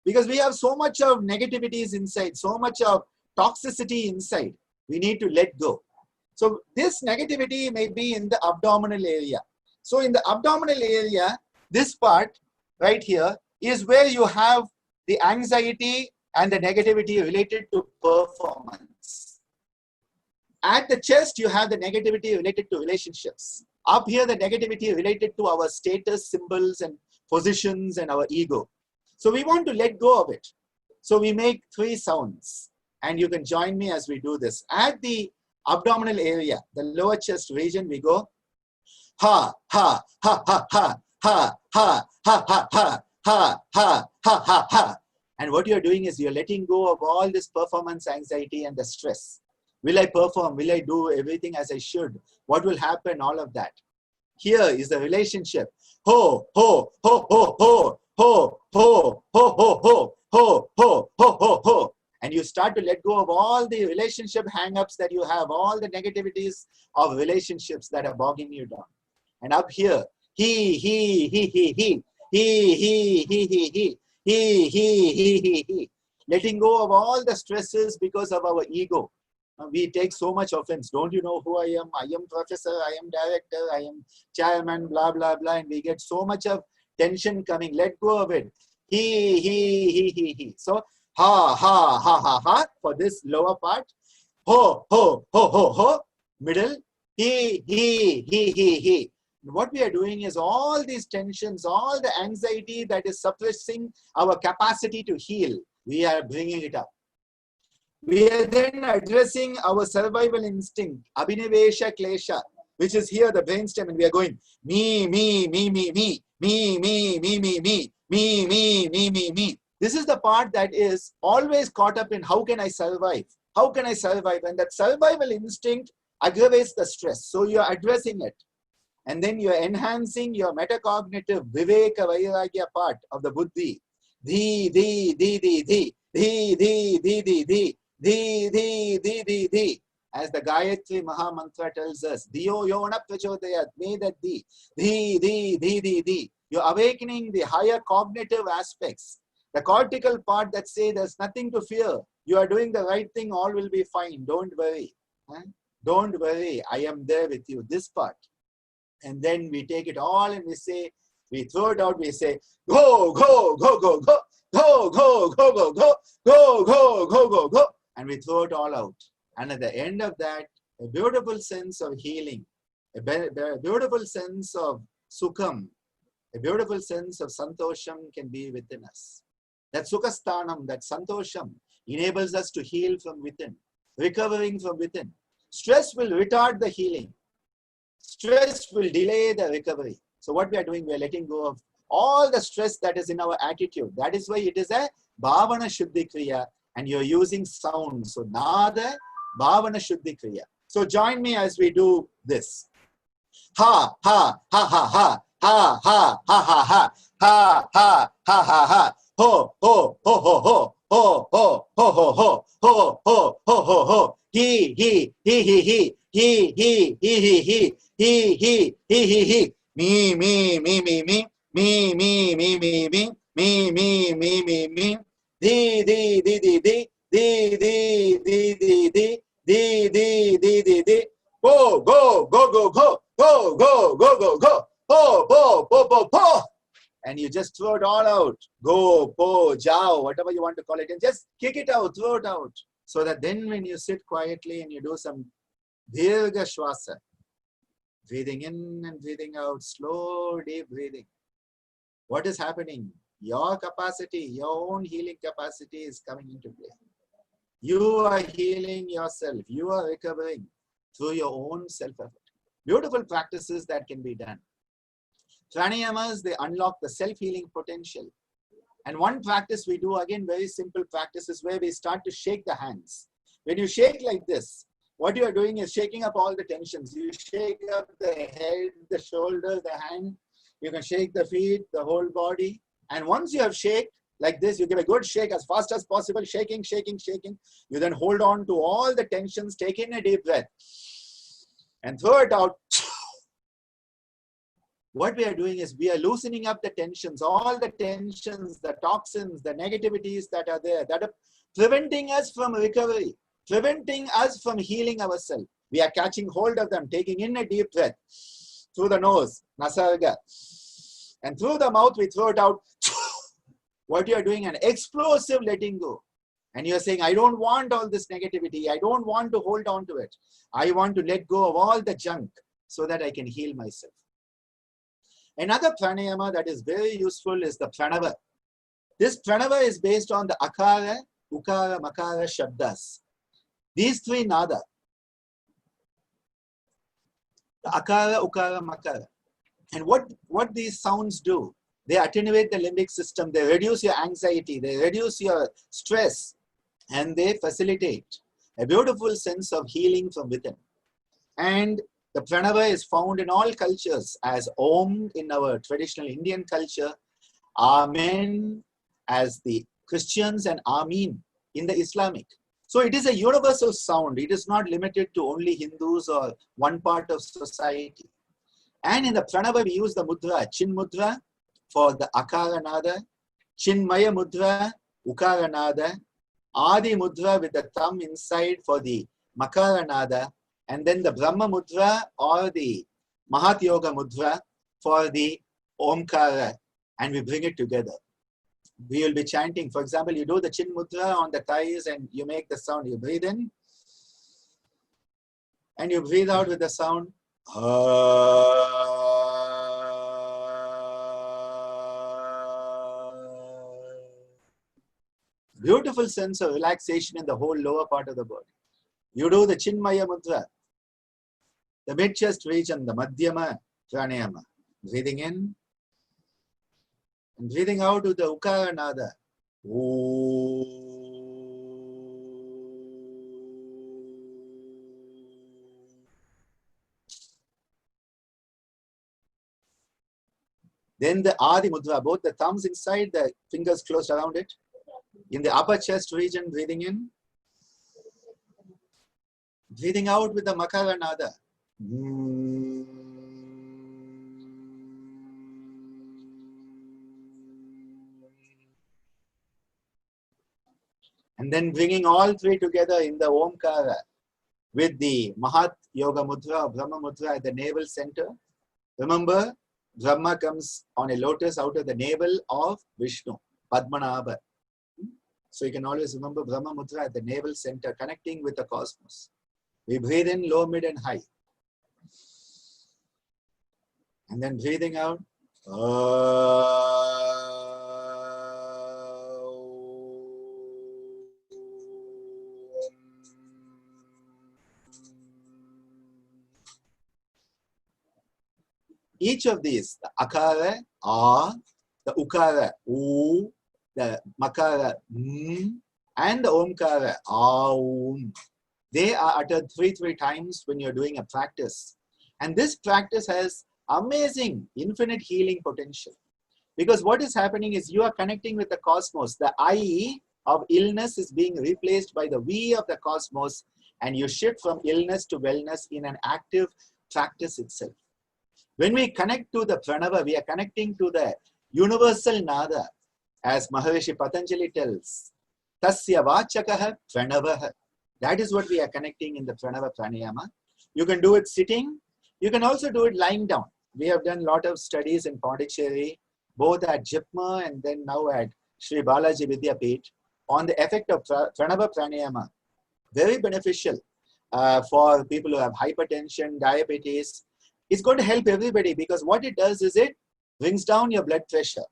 Because we have so much of negativities inside, so much of toxicity inside. We need to let go. So this negativity may be in the abdominal area. So in the abdominal area, this part right here is where you have the anxiety and the negativity related to performance. At the chest, you have the negativity related to relationships. Up here, the negativity related to our status, symbols, and positions, and our ego. So we want to let go of it. So we make 3 sounds. And you can join me as we do this. At the abdominal area, the lower chest region, we go ha, ha, ha, ha, ha, ha, ha, ha, ha, ha, ha, ha, ha, ha, ha. And what you're doing is you're letting go of all this performance anxiety and the stress. Will I perform? Will I do everything as I should? What will happen? All of that. Here is the relationship. Ho, ho, ho, ho, ho, ho, ho, ho, ho, ho, ho, ho, ho, ho, ho. And you start to let go of all the relationship hang-ups that you have, all the negativities of relationships that are bogging you down. And up here, he, letting go of all the stresses because of our ego. We take so much offense. Don't you know who I am? I am professor, I am director, I am chairman, blah, blah, blah. And we get so much of tension coming. Let go of it. He. So, ha, ha, ha, ha, ha, for this lower part. Ho, ho, ho, ho, ho, middle. He. What we are doing is all these tensions, all the anxiety that is suppressing our capacity to heal, we are bringing it up. We are then addressing our survival instinct, abhinivesha klesha, which is here the brainstem, and we are going me. This is the part that is always caught up in how can I survive? How can I survive? And that survival instinct aggravates the stress. So you are addressing it. And then you are enhancing your metacognitive viveka vairagya part of the buddhi. As the Gayatri Maha Mantra tells us, Diyo yona prachodayat, may that di. You're awakening the higher cognitive aspects. The cortical part that say there's nothing to fear. You are doing the right thing. All will be fine. Don't worry. Don't worry. I am there with you. This part. And then we take it all and we say, we throw it out. We say, go, go, go, go, go, go, go, go, go, go, go, go, go, go, go. And we throw it all out. And at the end of that, a beautiful sense of healing, a beautiful sense of sukham, a beautiful sense of santosham can be within us. That sukhasthanam, that santosham, enables us to heal from within, recovering from within. Stress will retard the healing. Stress will delay the recovery. So what we are doing, we are letting go of all the stress that is in our attitude. That is why it is a Bhavana Shuddhi Kriya, and you're using sound. So Nada Bhavana Shuddhi Kriya. So join me as we do this. Ha, ha, ha, ha, ha, ha, ha, ha, ha, ha, ha, ha, ha, ha, ha, ho, ho, ho, ho, ho, ho, ho, ho, ho, ho, ho, ho, ho, ho, ho, he, he, me, me, me, me, me, me, me, me, me, me, me, me, me, me, me, di, di, di, di, di, di, di, di, di, di, di, di, di, di, di, go, go, go, go, go, go, go, go, go, go, po, po, po, po, po. And you just throw it all out. Go, po, jao, whatever you want to call it, and just kick it out, throw it out. So that then when you sit quietly and you do some dirgha shwasa, breathing in and breathing out, slow, deep breathing. What is happening? Your capacity, your own healing capacity is coming into play. You are healing yourself. You are recovering through your own self-effort. Beautiful practices that can be done. Pranayamas, they unlock the self-healing potential. And one practice we do, again, very simple practice, is where we start to shake the hands. When you shake like this, what you are doing is shaking up all the tensions. You shake up the head, the shoulders, the hand. You can shake the feet, the whole body. And once you have shaked like this, you give a good shake as fast as possible, shaking, shaking, shaking. You then hold on to all the tensions, take in a deep breath, and throw it out. What we are doing is we are loosening up the tensions, all the tensions, the toxins, the negativities that are there, that are preventing us from recovery, preventing us from healing ourselves. We are catching hold of them, taking in a deep breath through the nose, Nasarga, and through the mouth we throw it out. What you are doing, an explosive letting go. And you are saying, I don't want all this negativity. I don't want to hold on to it. I want to let go of all the junk so that I can heal myself. Another pranayama that is very useful is the Pranava. This Pranava is based on the Akara, Ukara, Makara, Shabdas. These three nada. The Akara, Ukara, Makara. And what these sounds do, they attenuate the limbic system, they reduce your anxiety, they reduce your stress, and they facilitate a beautiful sense of healing from within. And the Pranava is found in all cultures as Om in our traditional Indian culture, Amen as the Christians, and Amin in the Islamic. So it is a universal sound. It is not limited to only Hindus or one part of society. And in the Pranava, we use the mudra, Chin mudra for the Akara nada, Chinmaya mudra, Ukara nada, Adi mudra with the thumb inside for the Makara nada, and then the Brahma mudra or the Mahat Yoga mudra for the Omkara, and we bring it together. We will be chanting. For example, you do the Chin mudra on the thighs and you make the sound. You breathe in and you breathe out with the sound. Beautiful sense of relaxation in the whole lower part of the body. You do the Chinmaya mudra, the mid-chest region, the Madhyama pranayama. Breathing in and breathing out with the Ukara nada. Then the Adi mudra, both the thumbs inside, the fingers closed around it. In the upper chest region, breathing in. Breathing out with the Makara nada. And then bringing all three together in the Omkara with the Mahat Yoga Mudra or Brahma Mudra at the navel center. Remember, Brahma comes on a lotus out of the navel of Vishnu, Padmanabha. So you can always remember Brahma Mudra at the navel center, connecting with the cosmos. We breathe in low, mid, and high. And then breathing out. Each of these, the akara, a, the ukara, u, the makara, and the omkara, aum, they are uttered three times when you're doing a practice. And this practice has amazing, infinite healing potential. Because what is happening is you are connecting with the cosmos. The I of illness is being replaced by the V of the cosmos, and you shift from illness to wellness in an active practice itself. When we connect to the Pranava, we are connecting to the universal Nada, as Maharishi Patanjali tells, Tasya Vachakaha Pranavaha. That is what we are connecting in the Pranava Pranayama. You can do it sitting. You can also do it lying down. We have done a lot of studies in Pondicherry, both at Jipma and then now at Sri Balaji Vidyapith, on the effect of Pranava Pranayama. Very beneficial for people who have hypertension, diabetes. It's going to help everybody because what it does is it brings down your blood pressure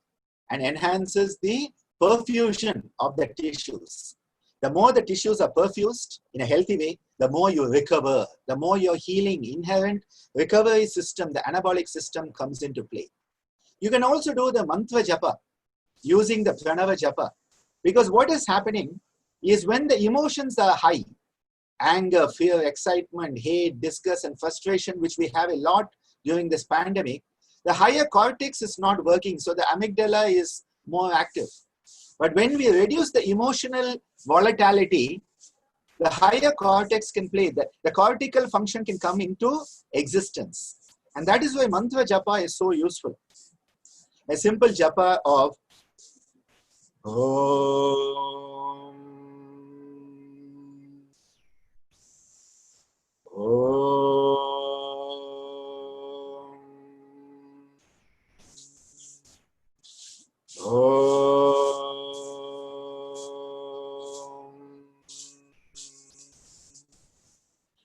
and enhances the perfusion of the tissues. The more the tissues are perfused in a healthy way, the more you recover, the more your healing, inherent recovery system, the anabolic system comes into play. You can also do the mantra japa using the pranava japa, because what is happening is when the emotions are high, anger, fear, excitement, hate, disgust, and frustration, which we have a lot during this pandemic, the higher cortex is not working, so the amygdala is more active. But when we reduce the emotional volatility, the higher cortex can play, the cortical function can come into existence. And that is why mantra japa is so useful. A simple japa of Om, Om, Om.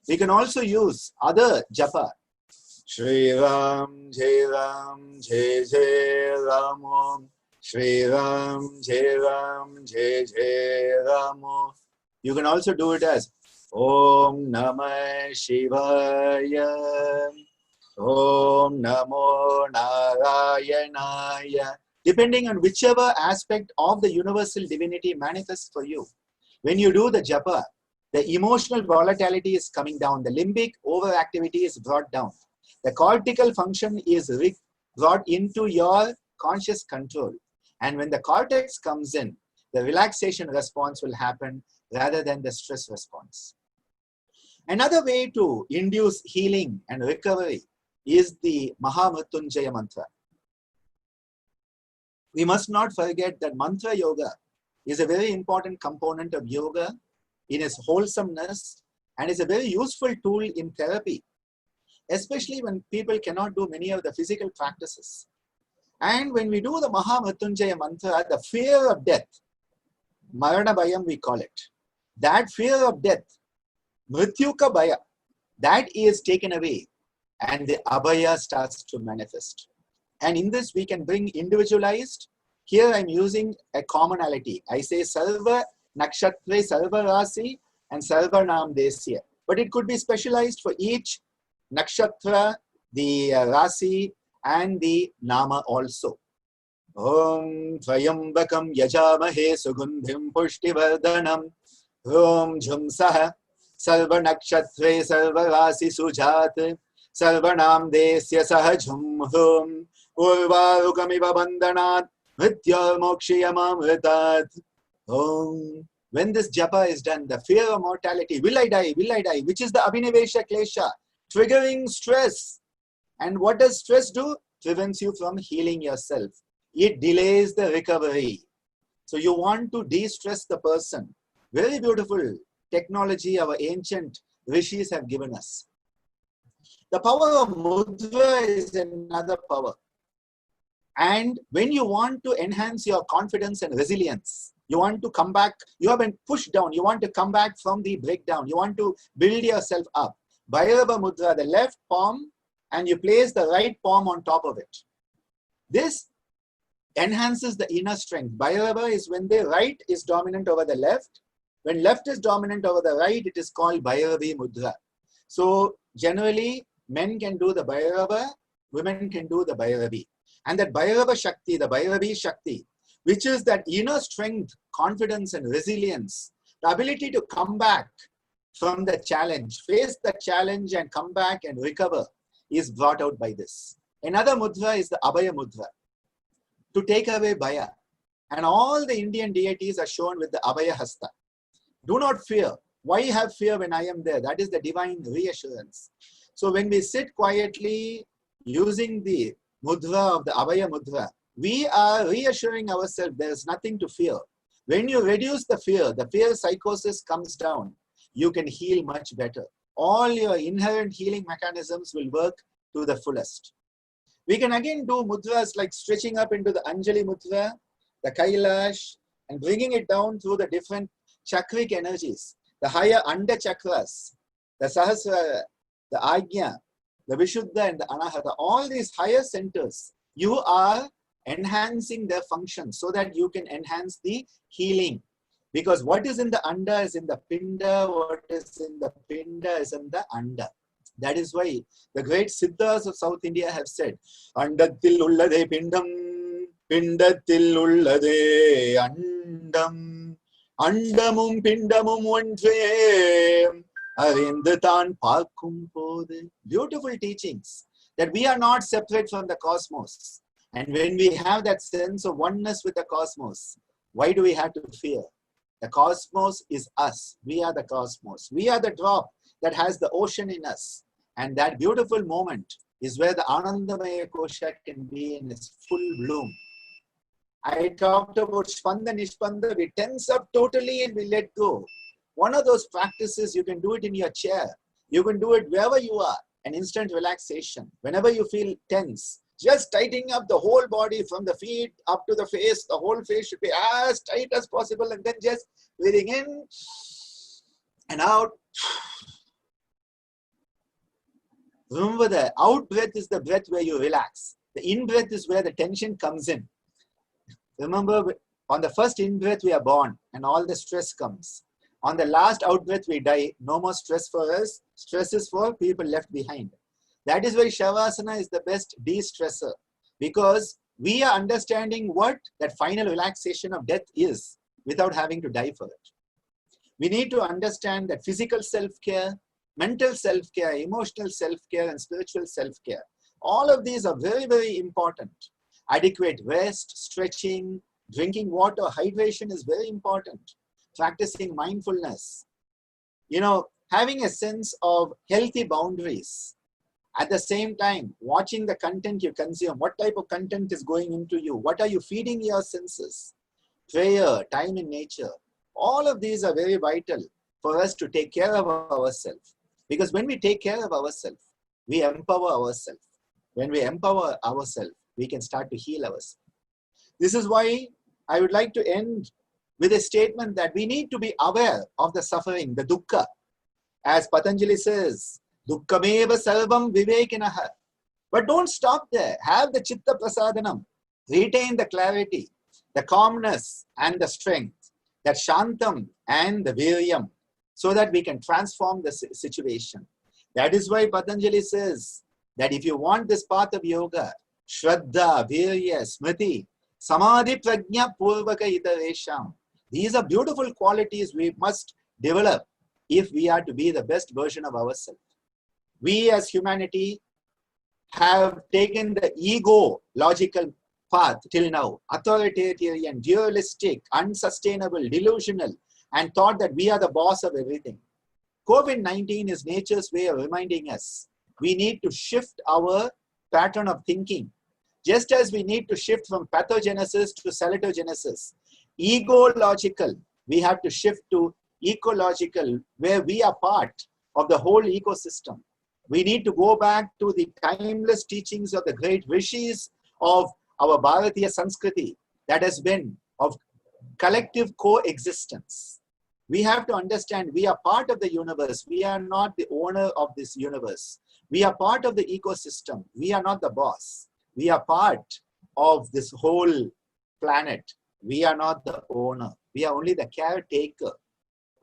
We can also use other japa. Shri Ram, Jai Ram, Jai Jai Ram Om. Shri Ram, Jai Ram, Jai Jai Ram Om. You can also do it as Om Namah Shivaya, Om Namo Narayanaya, depending on whichever aspect of the universal divinity manifests for you. When you do the japa, the emotional volatility is coming down, the limbic overactivity is brought down, the cortical function is brought into your conscious control. And when the cortex comes in, the relaxation response will happen rather than the stress response. Another way to induce healing and recovery is the Mahamrityunjaya mantra. We must not forget that mantra yoga is a very important component of yoga in its wholesomeness and is a very useful tool in therapy, especially when people cannot do many of the physical practices. And when we do the Mahamrityunjaya mantra, the fear of death, Marana Bhayam we call it, that fear of death, Mrityuka Bhaya, that is taken away and the Abhaya starts to manifest. And in this we can bring individualized. Here I'm using a commonality. I say Sarva Nakshatre, Sarva Rasi and Sarva Nam Desya. But it could be specialized for each Nakshatra, the Rasi and the Nama also. Om Trayambakam Yajamahe Sugundhim Pushtivardhanam Om Jhumsaha Sarva Nakshatre Sarva Rasi Sujat Sarva Nam Desya Sahajhum Hum Urvarukamiva Bandhanat Mritya Mokshiyamamritat. When this japa is done, the fear of mortality, will I die, which is the Abhinivesha Klesha, triggering stress. And what does stress do? Prevents you from healing yourself. It delays the recovery. So you want to de-stress the person. Very beautiful technology our ancient rishis have given us. The power of mudra is another power. And when you want to enhance your confidence and resilience, you want to come back, you have been pushed down, you want to come back from the breakdown, you want to build yourself up. Bhairava mudra, the left palm, and you place the right palm on top of it. This enhances the inner strength. Bhairava is when the right is dominant over the left. When left is dominant over the right, it is called Bhairavi mudra. So generally, men can do the Bhairava, women can do the Bhairavi. And that Bhairava Shakti, the Bhairavi Shakti, which is that inner strength, confidence and resilience, the ability to come back from the challenge, face the challenge and come back and recover, is brought out by this. Another mudra is the Abhaya mudra, to take away Bhaya. And all the Indian deities are shown with the Abhaya Hasta. Do not fear. Why have fear when I am there? That is the divine reassurance. So when we sit quietly using the mudra of the Abhaya mudra, we are reassuring ourselves there is nothing to fear. When you reduce the fear psychosis comes down. You can heal much better. All your inherent healing mechanisms will work to the fullest. We can again do mudras like stretching up into the Anjali mudra, the Kailash, and bringing it down through the different chakric energies, the higher under chakras, the Sahasrara, the Ajna, the Vishuddha and the Anahata, all these higher centers, you are enhancing their functions so that you can enhance the healing. Because what is in the Anda is in the Pinda, what is in the Pinda is in the Anda. That is why the great Siddhas of South India have said, Andatil ullade pindam, pindatil ullade andam, andamum pindamum ontre, arindatan parkum pode. Beautiful teachings that we are not separate from the cosmos. And when we have that sense of oneness with the cosmos, why do we have to fear? The cosmos is us. We are the cosmos. We are the drop that has the ocean in us. And that beautiful moment is where the Anandamaya Kosha can be in its full bloom. I talked about Spanda-Nishpanda. We tense up totally and we let go. One of those practices, you can do it in your chair. You can do it wherever you are. An instant relaxation. Whenever you feel tense, just tightening up the whole body from the feet up to the face. The whole face should be as tight as possible, and then just breathing in and out. Remember, the out breath is the breath where you relax. The in breath is where the tension comes in. Remember, on the first in breath we are born and all the stress comes. On the last out breath we die. No more stress for us. Stress is for people left behind. That is why Shavasana is the best de-stressor, because we are understanding what that final relaxation of death is without having to die for it. We need to understand that physical self-care, mental self-care, emotional self-care, and spiritual self-care. All of these are very, very important. Adequate rest, stretching, drinking water, hydration is very important. Practicing mindfulness. Having a sense of healthy boundaries. At the same time, watching the content you consume. What type of content is going into you? What are you feeding your senses? Prayer, time in nature. All of these are very vital for us to take care of ourselves. Because when we take care of ourselves, we empower ourselves. When we empower ourselves, we can start to heal ourselves. This is why I would like to end with a statement that we need to be aware of the suffering, the dukkha. As Patanjali says, Dukkhameva sarvam vivekinaha. But don't stop there. Have the chitta prasadanam. Retain the clarity, the calmness and the strength, that shantam and the viryam, so that we can transform the situation. That is why Patanjali says that if you want this path of yoga, Shraddha, Virya, Smriti, Samadhi, Prajna, Purvaka, Itaresham. These are beautiful qualities we must develop if we are to be the best version of ourselves. We as humanity have taken the ego-logical path till now, authoritarian, dualistic, unsustainable, delusional, and thought that we are the boss of everything. COVID-19 is nature's way of reminding us we need to shift our pattern of thinking. Just as we need to shift from pathogenesis to salatogenesis, ego-logical, we have to shift to ecological, where we are part of the whole ecosystem. We need to go back to the timeless teachings of the great rishis of our Bharatiya Sanskriti that has been of collective coexistence. We have to understand we are part of the universe. We are not the owner of this universe. We are part of the ecosystem. We are not the boss. We are part of this whole planet. We are not the owner. We are only the caretaker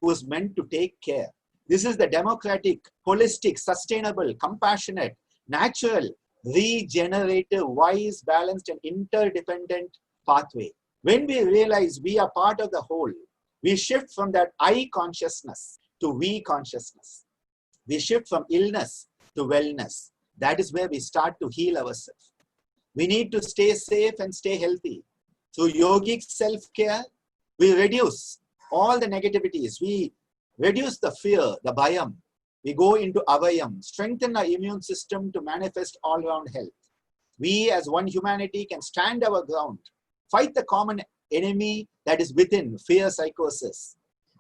who is meant to take care. This is the democratic, holistic, sustainable, compassionate, natural, regenerative, wise, balanced, and interdependent pathway. When we realize we are part of the whole, we shift from that I consciousness to we consciousness. We shift from illness to wellness. That is where we start to heal ourselves. We need to stay safe and stay healthy. Through yogic self-care, we reduce all the negativities. We reduce the fear, the bhayam. We go into avayam, strengthen our immune system to manifest all-round health. We as one humanity can stand our ground, fight the common enemy that is within, fear, psychosis.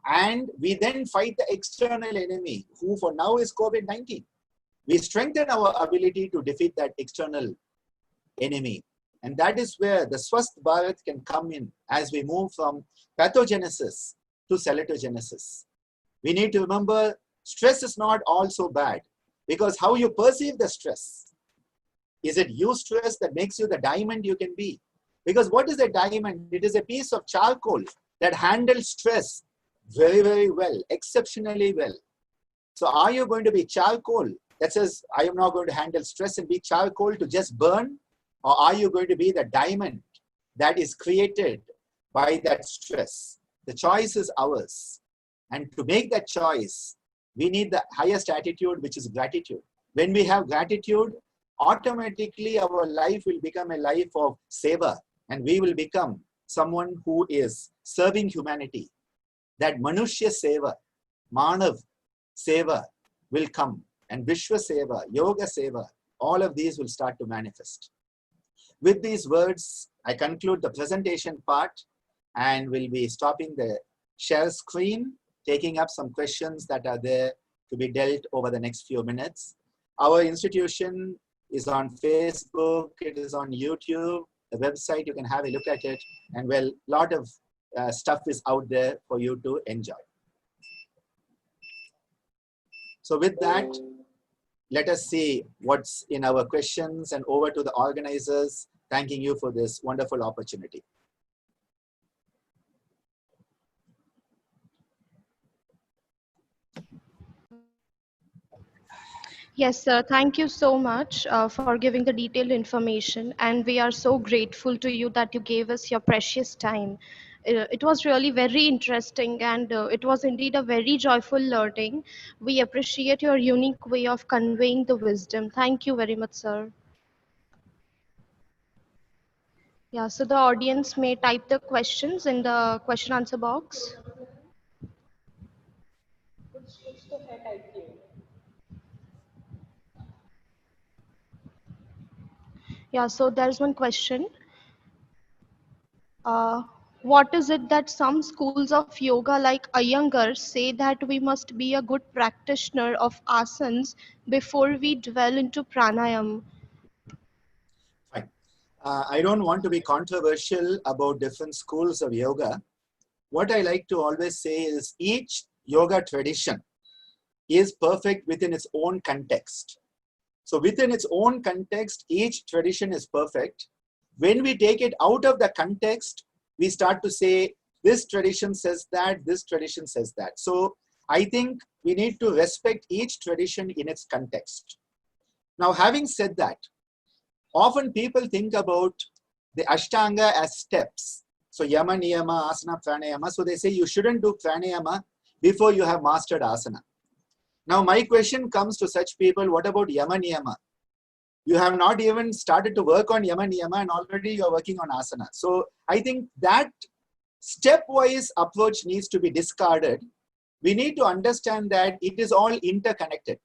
And we then fight the external enemy, who for now is COVID-19. We strengthen our ability to defeat that external enemy. And that is where the Swasth Bharat can come in as we move from pathogenesis to salatogenesis. We need to remember stress is not all so bad, because how you perceive the stress. Is it you stress that makes you the diamond you can be? Because what is a diamond? It is a piece of charcoal that handles stress very, very well, exceptionally well. So are you going to be charcoal that says, I am not going to handle stress and be charcoal to just burn? Or are you going to be the diamond that is created by that stress? The choice is ours. And to make that choice, we need the highest attitude, which is gratitude. When we have gratitude, automatically our life will become a life of seva, and we will become someone who is serving humanity. That Manushya Seva, Manav Seva will come, and Vishwa Seva, Yoga Seva, all of these will start to manifest. With these words, I conclude the presentation part and will be stopping the share screen, taking up some questions that are there to be dealt over the next few minutes. Our institution is on Facebook, it is on YouTube, the website, you can have a look at it, and well, a lot of stuff is out there for you to enjoy. So with that, let us see what's in our questions, and over to the organizers, thanking you for this wonderful opportunity. Yes, sir. Thank you so much for giving the detailed information. And we are so grateful to you that you gave us your precious time. It was really very interesting, and it was indeed a very joyful learning. We appreciate your unique way of conveying the wisdom. Thank you very much, sir. Yeah, so the audience may type the questions in the question answer box. Yeah, so there's one question. Uh, what is it that some schools of yoga like Iyengar say that we must be a good practitioner of asanas before we dwell into pranayam? Fine. I don't want to be controversial about different schools of yoga. What I like to always say is each yoga tradition is perfect within its own context. So within its own context, each tradition is perfect. When we take it out of the context, we start to say, this tradition says that, this tradition says that. So I think we need to respect each tradition in its context. Now, having said that, often people think about the Ashtanga as steps. So Yama, Niyama, Asana, Pranayama. So they say you shouldn't do Pranayama before you have mastered Asana. Now my question comes to such people, what about Yama, Niyama? You have not even started to work on Yama, Niyama, and already you're working on Asana. So I think that stepwise approach needs to be discarded. We need to understand that it is all interconnected.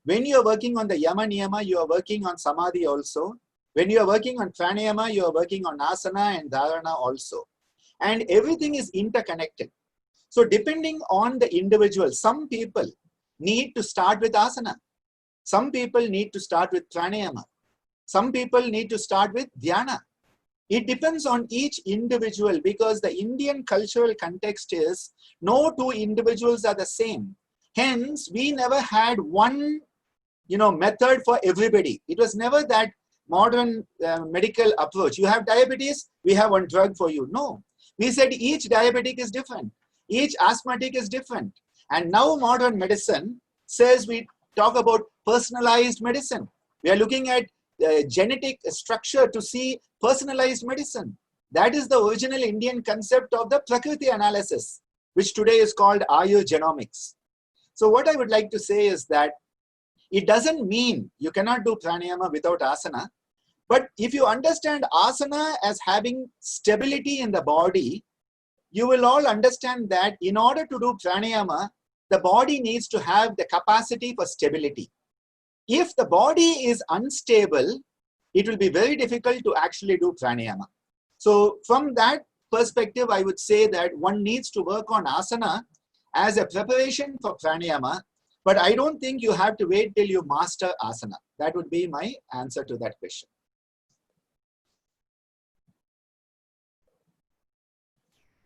When you are working on the Yama Niyama, you are working on Samadhi also. When you are working on Pranayama, you are working on Asana and Dharana also. And everything is interconnected. So depending on the individual, some people need to start with asana. Some people need to start with pranayama. Some people need to start with dhyana. It depends on each individual, because the Indian cultural context is no two individuals are the same. Hence, we never had one method for everybody. It was never that modern medical approach. You have diabetes, we have one drug for you. No. We said each diabetic is different. Each asthmatic is different. And now modern medicine says we talk about personalized medicine. We are looking at genetic structure to see personalized medicine. That is the original Indian concept of the Prakriti analysis, which today is called Ayurgenomics. So what I would like to say is that it doesn't mean you cannot do pranayama without asana. But if you understand asana as having stability in the body, you will all understand that in order to do pranayama, the body needs to have the capacity for stability. If the body is unstable, it will be very difficult to actually do pranayama. So from that perspective, I would say that one needs to work on asana as a preparation for pranayama. But I don't think you have to wait till you master asana. That would be my answer to that question.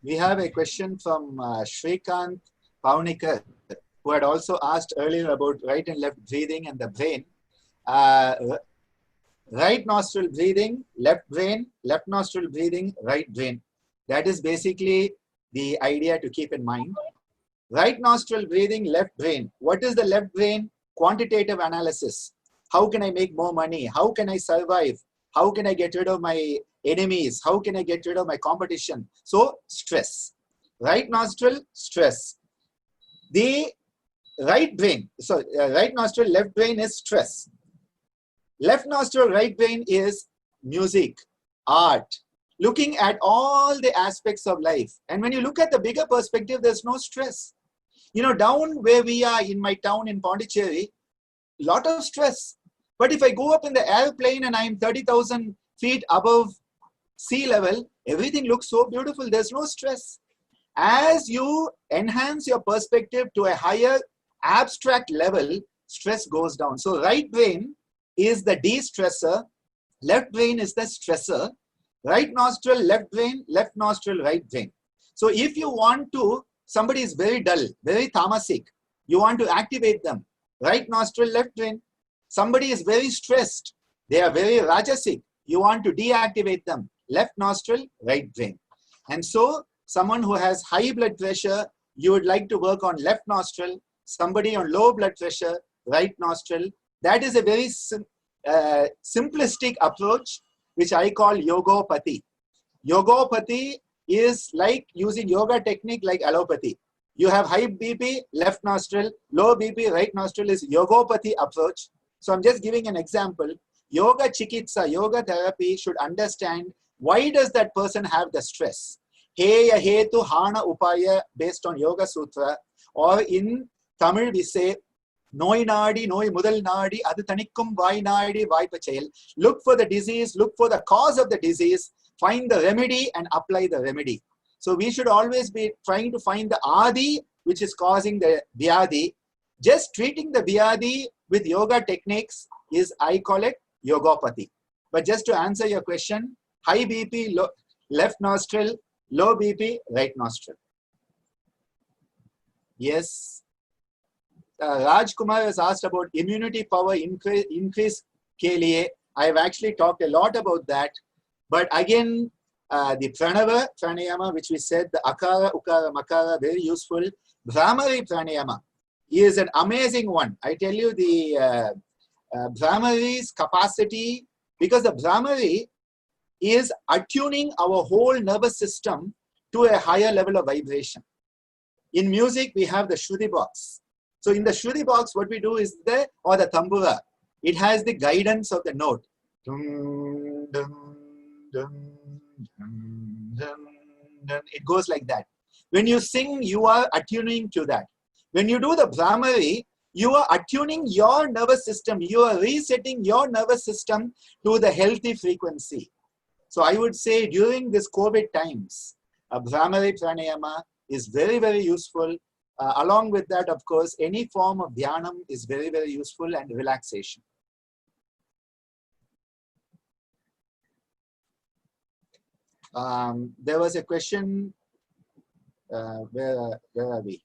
We have a question from Shrikant Paunikar, who had also asked earlier about right and left breathing and the brain. Right nostril breathing, left brain, left nostril breathing, right brain. That is basically the idea to keep in mind. Right nostril breathing, left brain. What is the left brain? Quantitative analysis. How can I make more money? How can I survive? How can I get rid of my enemies? How can I get rid of my competition? So stress. Right nostril, stress. The right brain, right nostril, left brain is stress. Left nostril, right brain is music, art, looking at all the aspects of life. And when you look at the bigger perspective, there's no stress. Down where we are in my town in Pondicherry, lot of stress. But if I go up in the airplane and I'm 30,000 feet above sea level, everything looks so beautiful. There's no stress. As you enhance your perspective to a higher abstract level, stress goes down. So right brain is the de-stressor, left brain is the stressor. Right nostril, left brain, left nostril, right brain. So if you want to, somebody is very dull, very tamasic, you want to activate them, right nostril, left brain. Somebody is very stressed, they are very rajasic, you want to deactivate them, left nostril, right brain. And so someone who has high blood pressure, you would like to work on left nostril. Somebody on low blood pressure, right nostril. That is a very simplistic approach, which I call yogopathy. Yogopathy is like using yoga technique like allopathy. You have high BP, left nostril, low BP, right nostril is yogopathy approach. So I'm just giving an example. Yoga chikitsa, yoga therapy should understand why does that person have the stress. Heya hetu hana upaya based on Yoga Sutra, or in Tamil we say Noi nadi, noi mudal nadi, adu tanikkum vai nadi, vai pachayal. Look for the disease, look for the cause of the disease, find the remedy and apply the remedy. So we should always be trying to find the adi, which is causing the vyadi. Just treating the vyadi with yoga techniques is, I call it, yogopathy. But just to answer your question, high BP, left nostril, low BP, right nostril. Yes. Raj Kumar has asked about immunity power increase ke liye. I have actually talked a lot about that. But again, the Pranava pranayama, which we said, the Akara, Ukara, Makara, very useful. Bhramari pranayama is an amazing one. I tell you, the Bhramari's capacity, because the Bhramari is attuning our whole nervous system to a higher level of vibration. In music, we have the Shuddhi box. So in the Shuddhi box, what we do is or the tambura, it has the guidance of the note. It goes like that. When you sing, you are attuning to that. When you do the Bhramari, you are attuning your nervous system. You are resetting your nervous system to the healthy frequency. So I would say during this COVID times, a Bhramari pranayama, is very, very useful. Along with that, of course, any form of dhyanam is very, very useful, and relaxation. There was a question, where are we?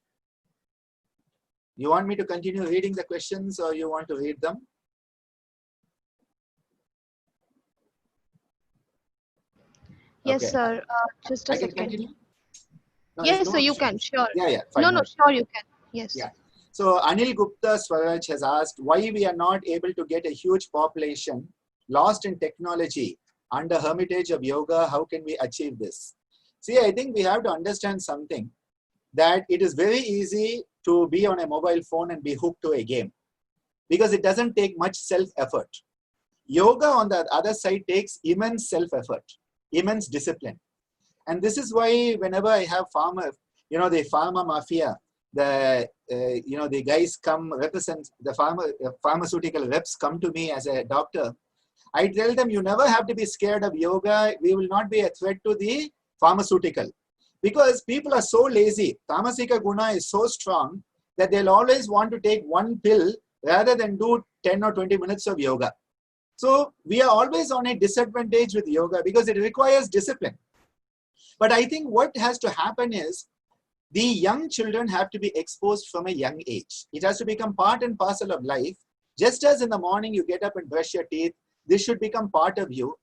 You want me to continue reading the questions, or you want to read them? Yes, Okay. sir. Just a I can second. continue? No, Yes, sir, you can. Sure. Yeah, fine. No, sure, you can. Yes. Yeah. So Anil Gupta Swaraj has asked why we are not able to get a huge population lost in technology under hermitage of yoga. How can we achieve this? See, I think we have to understand something, that it is very easy to be on a mobile phone and be hooked to a game, because it doesn't take much self-effort. Yoga, on the other side, takes immense self-effort, immense discipline. And this is why whenever I have farmers, the pharma mafia, the guys come represent the pharmaceutical reps come to me as a doctor. I tell them, you never have to be scared of yoga. We will not be a threat to the pharmaceutical, because people are so lazy. Tamasika guna is so strong that they'll always want to take one pill rather than do 10 or 20 minutes of yoga. So we are always on a disadvantage with yoga because it requires discipline. But I think what has to happen is the young children have to be exposed from a young age. It has to become part and parcel of life. Just as in the morning you get up and brush your teeth, this should become part of you.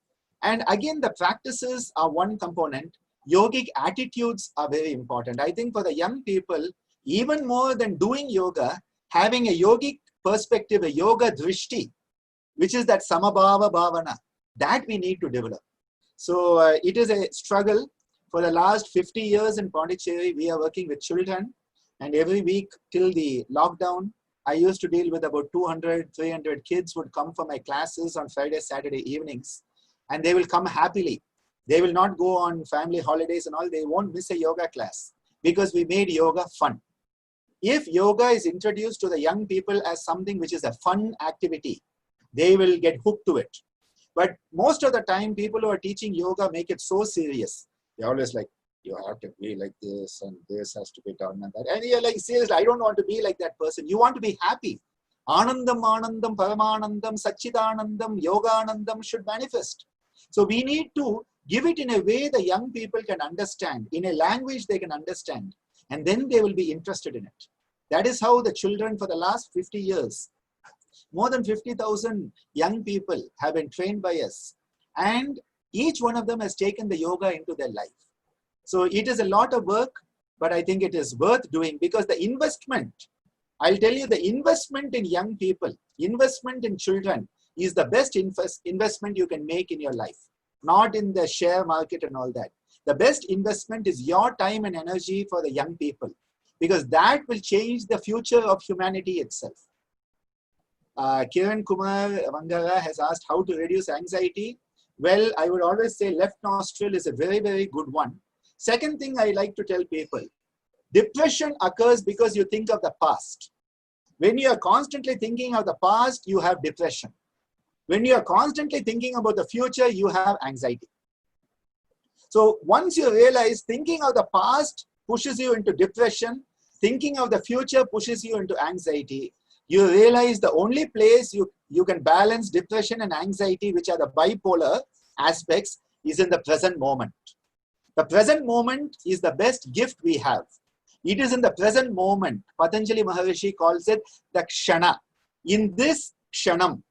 And again, the practices are one component. Yogic attitudes are very important. I think for the young people, even more than doing yoga, having a yogic perspective, a yoga drishti, which is that samabhava bhavana, that we need to develop. So it is a struggle. For the last 50 years in Pondicherry, we are working with children, and every week till the lockdown, I used to deal with about 200, 300 kids would come for my classes on Friday, Saturday evenings, and they will come happily. They will not go on family holidays and all. They won't miss a yoga class because we made yoga fun. If yoga is introduced to the young people as something which is a fun activity, they will get hooked to it. But most of the time, people who are teaching yoga make it so serious. They're always like, you have to be like this, and this has to be done, and that. And you're like, seriously, I don't want to be like that person. You want to be happy. Anandam, Anandam, Paramanandam, Sachidanandam, Yoganandam should manifest. So we need to give it in a way the young people can understand, in a language they can understand, and then they will be interested in it. That is how the children for the last 50 years, more than 50,000 young people have been trained by us. And each one of them has taken the yoga into their life. So it is a lot of work, but I think it is worth doing, because the investment, I'll tell you, the investment in young people, investment in children is the best investment you can make in your life, not in the share market and all that. The best investment is your time and energy for the young people, because that will change the future of humanity itself. Kiran Kumar Vangara has asked how to reduce anxiety. Well, I would always say left nostril is a very, very good one. Second thing I like to tell people, depression occurs because you think of the past. When you are constantly thinking of the past, you have depression. When you are constantly thinking about the future, you have anxiety. So once you realize thinking of the past pushes you into depression, thinking of the future pushes you into anxiety, you realize the only place you can balance depression and anxiety, which are the bipolar aspects, is in the present moment. The present moment is the best gift we have. It is in the present moment. Patanjali Maharishi calls it the kshana. In this kshanam,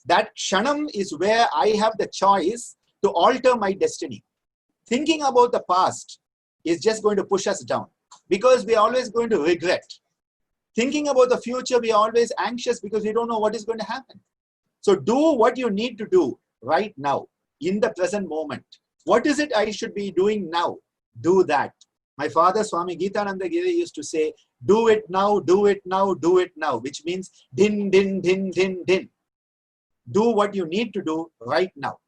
that kshanam is where I have the choice to alter my destiny. Thinking about the past is just going to push us down, because we are always going to regret. Thinking about the future, we are always anxious because we don't know what is going to happen. So do what you need to do right now, in the present moment. What is it I should be doing now? Do that. My father, Swami Geetananda Giri, used to say, do it now, do it now, do it now, which means din, din, din, din, din. Do what you need to do right now.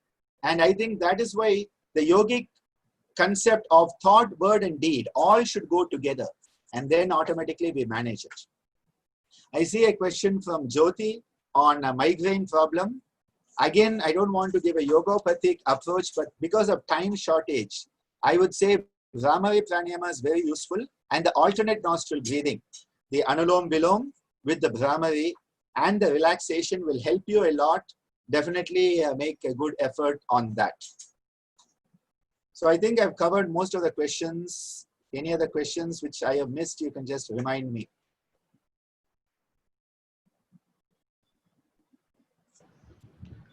And I think that is why the yogic concept of thought, word, and deed all should go together, and then automatically we manage it. I see a question from Jyoti on a migraine problem. Again, I don't want to give a yogopathic approach, but because of time shortage, I would say Brahmari pranayama is very useful, and the alternate nostril breathing, the Anulom Vilom with the Brahmari and the relaxation will help you a lot. Definitely make a good effort on that. So I think I've covered most of the questions. Any other questions which I have missed, you can just remind me.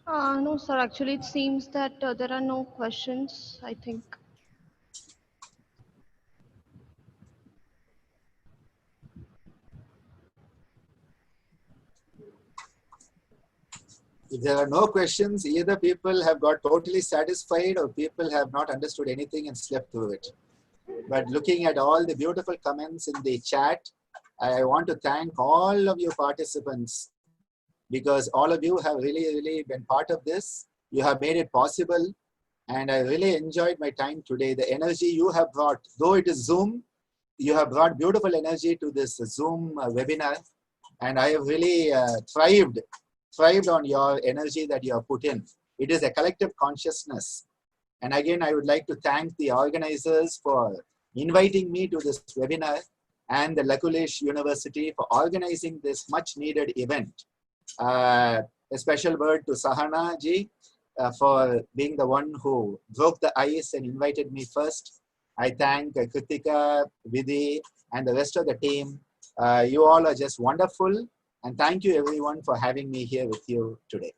No, sir. Actually, it seems that there are no questions, I think. If there are no questions, either people have got totally satisfied or people have not understood anything and slept through it. But looking at all the beautiful comments in the chat, I want to thank all of you participants, because all of you have really been part of this. You have made it possible, and I really enjoyed my time today. The energy you have brought, though it is Zoom, you have brought beautiful energy to this Zoom webinar, and I have really thrived on your energy that you have put in. It is a collective consciousness. And again, I would like to thank the organizers for inviting me to this webinar and the Lakulish University for organizing this much needed event. A special word to Sahana ji for being the one who broke the ice and invited me first. I thank Kritika, Vidhi, and the rest of the team. You all are just wonderful. And thank you everyone for having me here with you today.